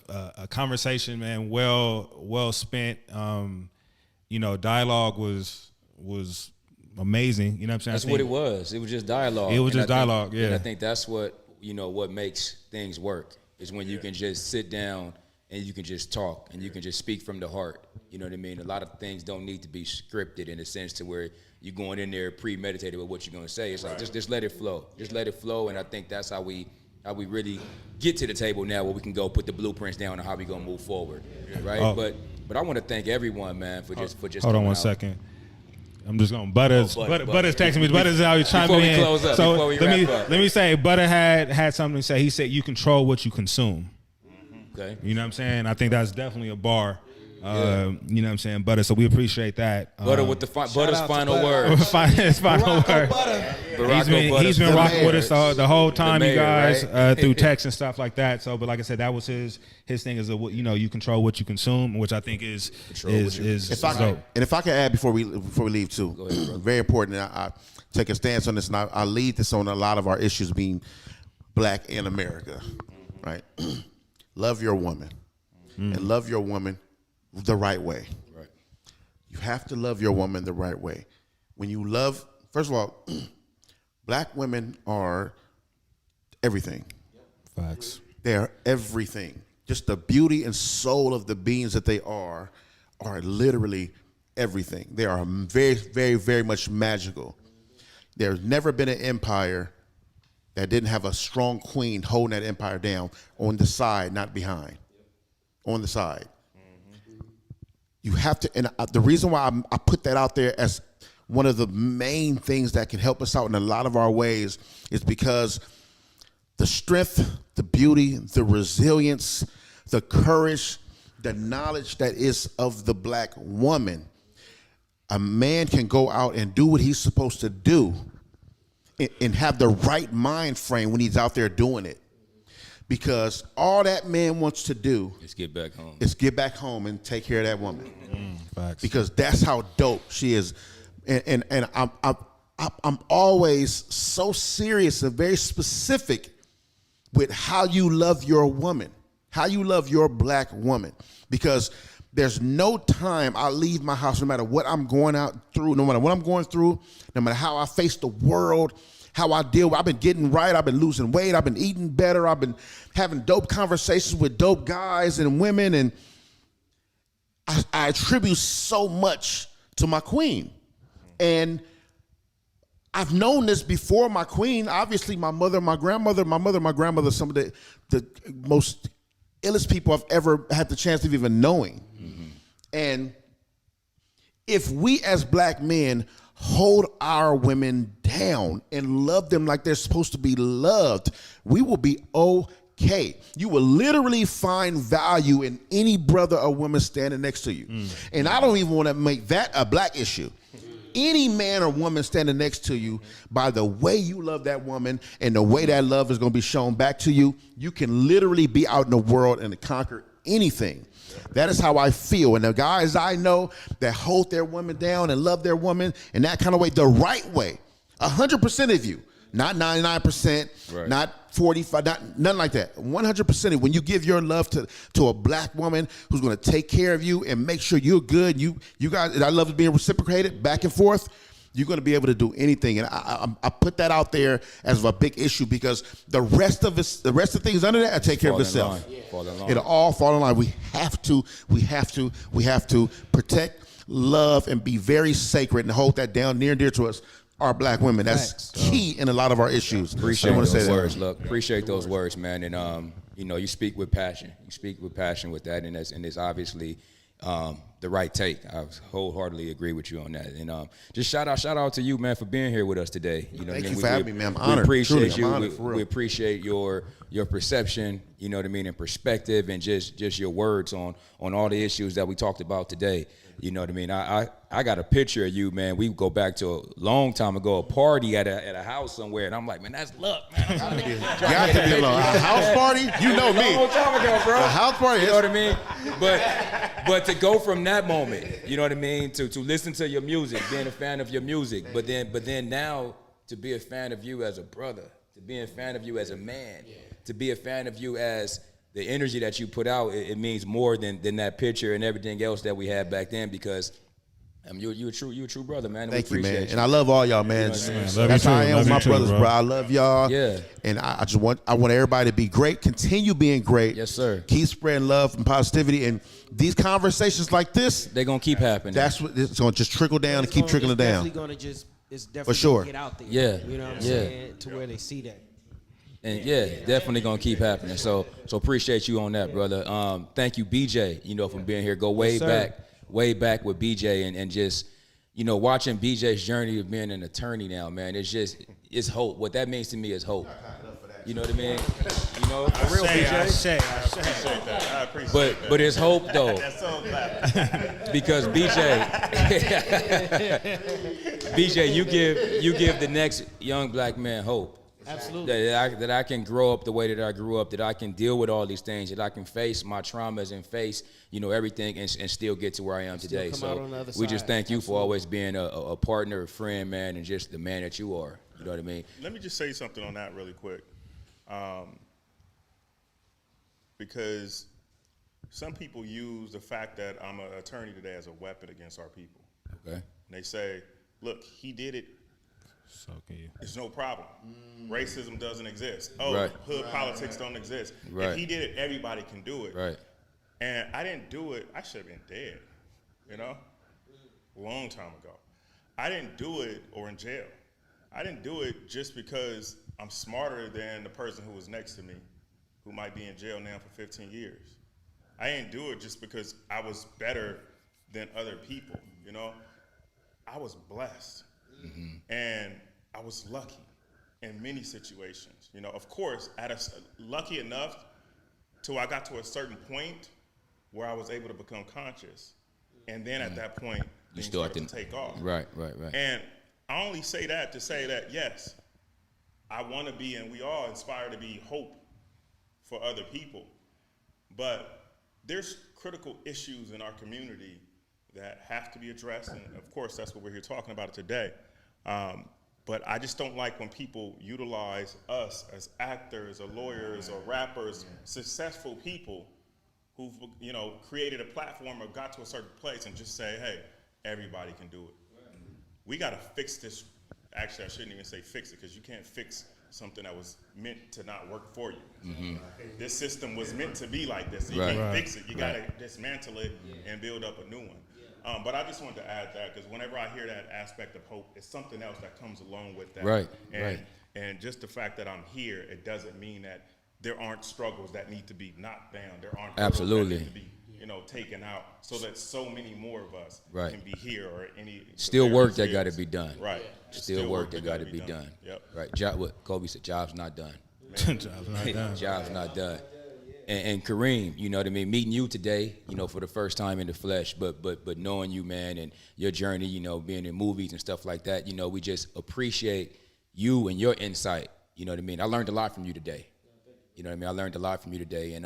a conversation, man, well spent. Dialogue was amazing. You know what I'm saying? That's what it was. It was just dialogue. It was just dialogue. Yeah. And I think that's what what makes things work is when you can just sit down and you can just talk and you can just speak from the heart. You know what I mean? A lot of things don't need to be scripted in a sense to where you're going in there premeditated with what you're going to say. It's like just let it flow. Just let it flow. And I think that's how we really get to the table now, where we can go put the blueprints down on how we gonna move forward, right? Oh. But I want to thank everyone, man, for just hold on one second. I'm just going. Butters texting me. Butters is always chiming in. Before we close up, so before we wrap up. let me say, Butter had something to say. He said, "You control what you consume." Okay. You know what I'm saying? I think that's definitely a bar. You know what I'm saying? Butter. So we appreciate that. Butter with the Butter's out to final Butter. words. His final word. He's been rocking with us the whole time, mayor, you guys, right? through text and stuff like that. So, but like I said, that was his thing is you control what you consume, which I think is dope. And if I can add before we leave too, very important. I take a stance on this, and I lead this on a lot of our issues being black in America, right? Love your woman, and love your woman the right way. Right. You have to love your woman the right way. When you love, first of all, black women are everything. Facts. They are everything. Just the beauty and soul of the beings that they are literally everything. They are very, very, very much magical. There's never been an empire that didn't have a strong queen holding that empire down on the side, not behind. On the side. You have to, and the reason why I put that out there as one of the main things that can help us out in a lot of our ways is because the strength, the beauty, the resilience, the courage, the knowledge that is of the black woman. A man can go out and do what he's supposed to do and have the right mind frame when he's out there doing it. Because all that man wants to do Let's get back home. is get back home and take care of that woman. Facts. Because that's how dope she is. And I'm always so serious and very specific with how you love your woman, how you love your black woman. Because there's no time I leave my house, no matter what I'm going out through, no matter what I'm going through, no matter how I face the world, how I deal with, I've been getting right, I've been losing weight, I've been eating better, I've been having dope conversations with dope guys and women, and I attribute so much to my queen. And I've known this before my queen. Obviously, my mother, my grandmother, some of the most illest people I've ever had the chance of even knowing. And if we as black men hold our women down and love them like they're supposed to be loved, we will be okay. You will literally find value in any brother or woman standing next to you. And I don't even want to make that a black issue. Any man or woman standing next to you, by the way you love that woman and the way that love is going to be shown back to you, you can literally be out in the world and conquer anything. That is how I feel. And the guys I know that hold their women down and love their woman in that kind of way, the right way, 100% of you, not 99%, Right. not 45, nothing like that. 100% of when you give your love to a black woman who's going to take care of you and make sure you're good, you guys, and I love being reciprocated back and forth, you're going to be able to do anything. And I put that out there as a big issue because the rest of the things under that, I take care of itself. It'll all fall in line. We have to protect, love, and be very sacred and hold that down near and dear to us. Our black women. That's key in a lot of our issues. Appreciate I want to say those that. words. Look, appreciate those words, man. And you speak with passion. You speak with passion with that, and it's obviously the right take. I wholeheartly agree with you on that. And just shout out to you, man, for being here with us today. You know, Thank you for having me, man. I'm honored. We appreciate Truly, you. I'm honored, for real. We appreciate your perception. You know what I mean, and perspective, and just your words on all the issues that we talked about today. You know what I mean? I got a picture of you, man. We go back to a long time ago, a party at a house somewhere, and I'm like, man, that's luck, man. Got to be alone. A house party? You know me. A long time ago, bro. A house party? You know what I mean? But to go from that moment, you know what I mean, to listen to your music, being a fan of your music, but then now to be a fan of you as a brother, to be a fan of you as a man, to be a fan of you as the energy that you put out, it means more than that picture and everything else that we had back then, because you a true brother, man. And Thank we you, man. appreciate And I love all y'all, man. You know what I mean? Love That's you how too. I am Love with my you too, brothers, bro. bro. I love y'all. Yeah. And I want everybody to be great. Continue being great. Yes, sir. Keep spreading love and positivity. And these conversations like this, They're going to keep happening. that's what it's going to just trickle down and keep trickling down. It's definitely sure. gonna get out there. Yeah. You know what I'm Yeah. saying? To where they see that. And definitely gonna keep happening. So appreciate you on that, brother. Thank you, BJ. For being here. Go way back with BJ, and just watching BJ's journey of being an attorney now, man. It's hope. What that means to me is hope. You know what I mean? You know, for real, BJ. I appreciate that. I appreciate that. But it's hope though, That's so glad. because BJ, you give the next young black man hope. Absolutely. That I can grow up the way that I grew up, that I can deal with all these things, that I can face my traumas and face, you know, everything and still get to where I am today. come So out on the other we just side. thank you for always being a partner, a friend, man, and just the man that you are. You know what I mean? Let me just say something on that really quick. Because some people use the fact that I'm an attorney today as a weapon against our people. Okay. And they say, look, he did it. So can you? It's no problem. Racism doesn't exist. Oh, Right. hood politics don't exist. Right. If he did it, everybody can do it. Right. And I didn't do it. I should have been dead, you know, a long time ago. I didn't do it or in jail. I didn't do it just because I'm smarter than the person who was next to me, who might be in jail now for 15 years. I didn't do it just because I was better than other people, you know. I was blessed. And I was lucky in many situations. You know, of course, lucky enough till I got to a certain point where I was able to become conscious. And then at that point, things started to take off. Right. And I only say that to say that, yes, I want to be, and we all aspire to be hope for other people. But there's critical issues in our community that have to be addressed. And of course, that's what we're here talking about today. But I just don't like when people utilize us as actors or lawyers or rappers, successful people who've, you know, created a platform or got to a certain place and just say, hey, everybody can do it. We got to fix this. Actually, I shouldn't even say fix it, because you can't fix something that was meant to not work for you. This system was meant to be like this. So you can't fix it. You got to dismantle it and build up a new one. But I just wanted to add that, because whenever I hear that aspect of hope, it's something else that comes along with that. Right, And just the fact that I'm here, it doesn't mean that there aren't struggles that need to be knocked down. There aren't hurdles Absolutely. that need to be, you know, taken out, so that so many more of us Right. can be here, or any Still work that various got to fields. be done. Right. Still work that got to be done. Yep. Right. What Kobe said, job's not done. Job's not done. Job's not done. And Kareem, you know what I mean, meeting you today, you know, for the first time in the flesh, but knowing you, man, and your journey, you know, being in movies and stuff like that, you know, we just appreciate you and your insight. You know what I mean? I learned a lot from you today. You know what I mean? I learned a lot from you today, and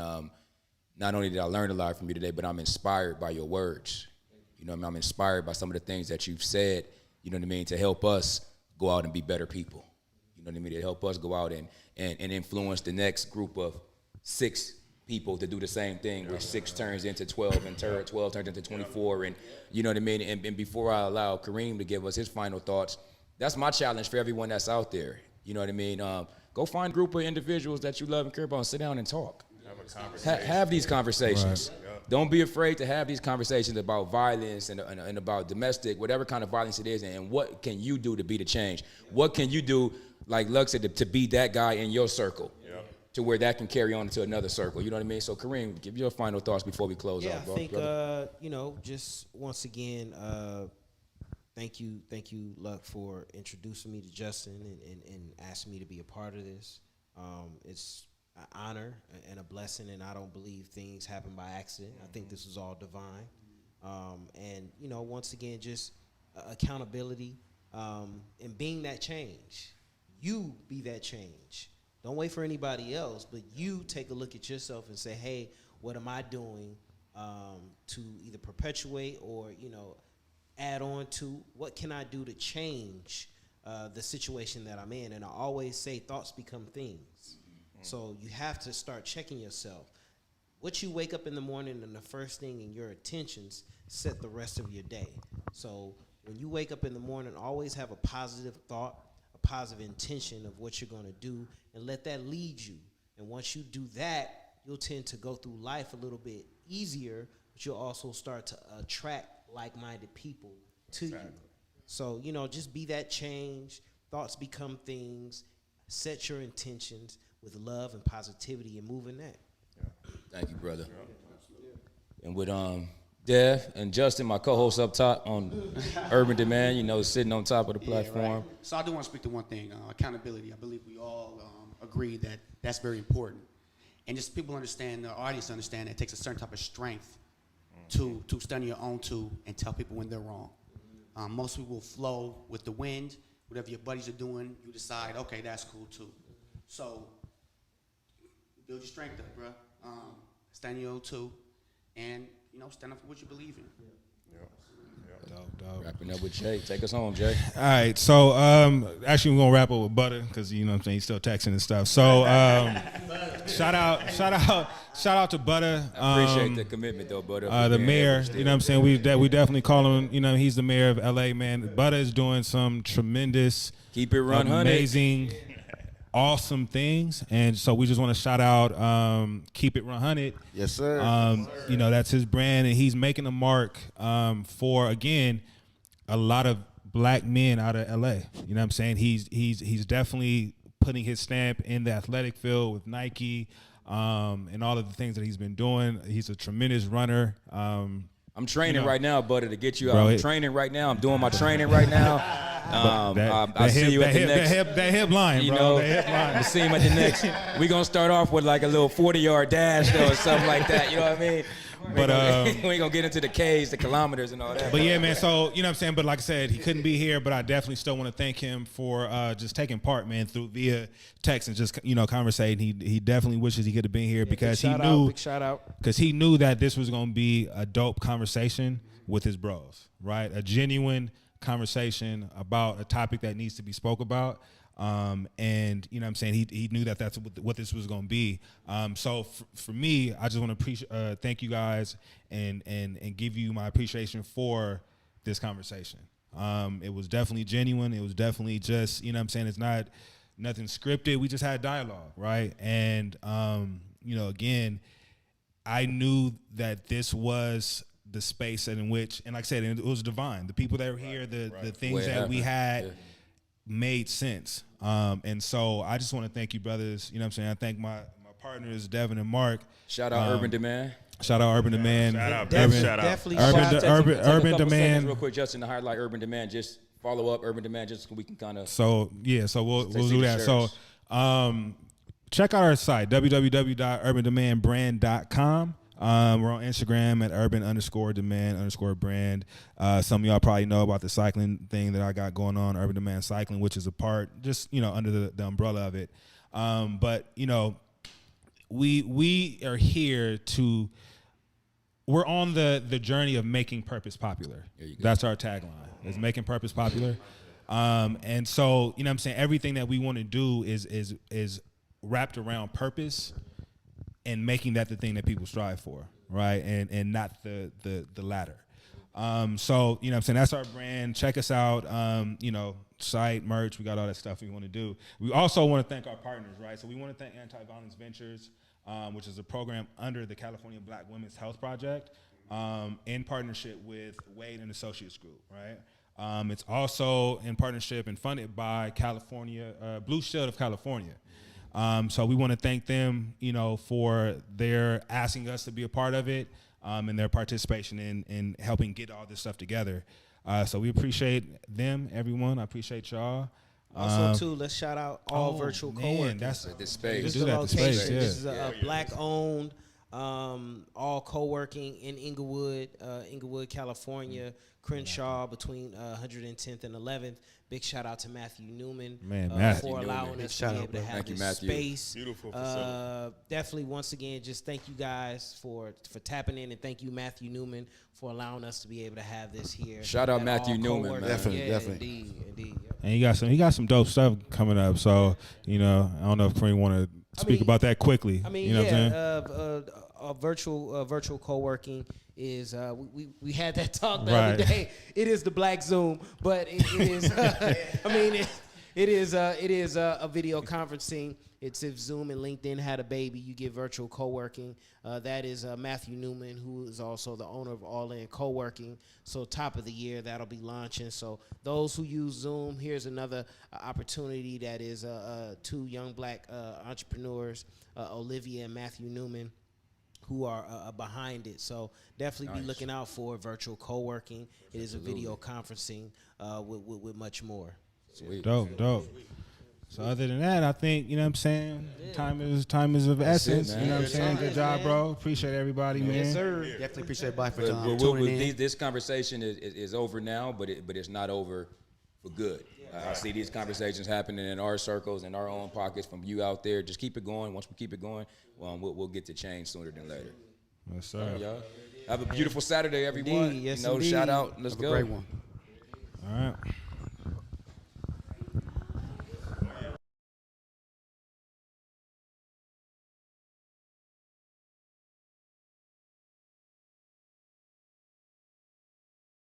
not only did I learn a lot from you today, but I'm inspired by your words. You know what I mean? I'm inspired by some of the things that you've said, you know what I mean, to help us go out and be better people. You know what I mean? To help us go out and influence the next group of 6 people to do the same thing, where 6 turns into 12 and 12 turns into 24, and you know what I mean? And before I allow Kareem to give us his final thoughts, that's my challenge for everyone that's out there. You know what I mean? Go find a group of individuals that you love and care about and sit down and talk. Have these conversations. Right. Don't be afraid to have these conversations about violence and about domestic, whatever kind of violence it is, and what can you do to be the change? What can you do, like Luck said, to be that guy in your circle, to where that can carry on into another circle? You know what I mean? So Kareem, give your final thoughts before we close out, bro. I think, you know, just once again, thank you, Luck, for introducing me to Justin and asking me to be a part of this. It's an honor and a blessing, and I don't believe things happen by accident. I think this is all divine. And, you know, once again, just accountability and being that change. You be that change. Don't wait for anybody else, but you take a look at yourself and say, hey, what am I doing to either perpetuate or, you know, add on to? What can I do to change the situation that I'm in? And I always say thoughts become things. So you have to start checking yourself. What you wake up in the morning and the first thing in your attentions set the rest of your day. So when you wake up in the morning, always have a positive thought, a positive intention of what you're going to do, and let that lead you. And once you do that, you'll tend to go through life a little bit easier, but you'll also start to attract like-minded people to you. So, you know, just be that change. Thoughts become things. Set your intentions with love and positivity and move in that. Thank you, brother. And with Dev and Justin, my co-hosts up top on Urban Demand, you know, sitting on top of the platform. Right. So I do want to speak to one thing, accountability. I believe we all agree that that's very important. And just people understand, the audience understand that it takes a certain type of strength to stand on your own two and tell people when they're wrong. Most people will flow with the wind. Whatever your buddies are doing, you decide, okay, that's cool too. So build your strength up, bro. Stand on your own two, and stand up for what you believe in. Dope. Wrapping up with Jay. Take us home, Jay. All right, so actually we're gonna wrap up with Butter because you know what I'm saying, he's still texting and stuff. So shout out to Butter. Appreciate the commitment though, Butter. The mayor, you know what I'm saying? We definitely call him, he's the mayor of LA, man. Butter is doing some tremendous, Keep it run, amazing, awesome things. And so we just want to shout out Keep It 100. Yes, sir. That's his brand, and he's making a mark for, again, a lot of black men out of LA. You know what I'm saying? He's definitely putting his stamp in the athletic field with Nike and all of the things that he's been doing. He's a tremendous runner. I'm training right now, Butter, to get you out. Bro, I'm training right now. I'm doing my training right now. I see you at the next. That hip line, bro. That hip line. I see him at the next. We're going to start off with like a little 40-yard dash though, or something like that. You know what I mean? But we ain't going to get into the Ks, the kilometers and all that. But yeah, man, so, you know what I'm saying? But like I said, he couldn't be here, but I definitely still want to thank him for just taking part, man, via text and just, conversating. He definitely wishes he could have been here because big shout out. Because he knew that this was going to be a dope conversation with his bros, right? A genuine conversation about a topic that needs to be spoke about. And you know what I'm saying, he knew that that's what this was going to be. So for me, I just want to thank you guys and give you my appreciation for this conversation. It was definitely genuine. It was definitely just, you know what I'm saying, it's not nothing scripted. We just had dialogue, right? And again, I knew that this was the space in which, and like I said, it was divine. The people that were here, the things that we had made sense. And so I just want to thank you, brothers. You know what I'm saying? I thank my partners, Devin and Mark. Shout out Urban Demand. Shout out Urban Demand. Shout out, Definitely Urban Demand. Real quick, Justin, to highlight Urban Demand. Just follow up Urban Demand just so we can kind of. So we'll do that. Shirts. So check out our site, www.urbandemandbrand.com. We're on Instagram at urban_demand_brand. Some of y'all probably know about the cycling thing that I got going on, Urban Demand Cycling, which is a part just, under the umbrella of it. But, we are here we're on the journey of making purpose popular. That's our tagline, is making purpose popular. And so, you know what I'm saying, everything that we want to do is wrapped around purpose and making that the thing that people strive for, right? And not the latter. So, you know what I'm saying, that's our brand. Check us out, site, merch, we got all that stuff we want to do. We also want to thank our partners, right? So we want to thank Anti-Violence Ventures, which is a program under the California Black Women's Health Project, in partnership with Wade and Associates Group, right? It's also in partnership and funded by Blue Shield of California. So we want to thank them, for their asking us to be a part of it, and their participation in helping get all this stuff together. So we appreciate them, everyone. I appreciate y'all. Also, too, let's shout out all virtual co-working. That's this space. This is the location. This is a black-owned, all co-working in Inglewood, California, Crenshaw, between 110th and 11th. Big shout out to Matthew Newman for allowing us to be able to have this space. Beautiful facility. Definitely, once again, just thank you guys for tapping in, and thank you, Matthew Newman, for allowing us to be able to have this here. Shout out Matthew Newman, man. Definitely. Indeed. And he got some dope stuff coming up. So, I don't know if Kareem want to speak about that quickly. I mean, you know what I'm saying? Virtual co-working is we had that talk the other day. It is the Black Zoom, but it is it is a video conferencing. It's if Zoom and LinkedIn had a baby, you get virtual co-working. That is Matthew Newman, who is also the owner of All In Co-working. So top of the year, that'll be launching. So those who use Zoom, here's another opportunity that is two young black entrepreneurs, Olivia and Matthew Newman, who are behind it. So definitely be looking out for virtual co-working. It is a video conferencing with much more. Sweet. Dope. So other than that, I think, you know what I'm saying, time is of essence. man. You know what I'm saying? Good job, man. bro. Appreciate everybody, man. Yes, sir. Definitely appreciate everybody for But tuning in. this conversation is over now, but it's not over for good. I see these conversations happening in our circles, in our own pockets, from you out there. Just keep it going. Once we keep it going, we'll get to change sooner than later. Yes, sir. Y'all have a beautiful Saturday, everyone. Indeed, yes, Shout indeed. out. Let's Have go. a great one. All right.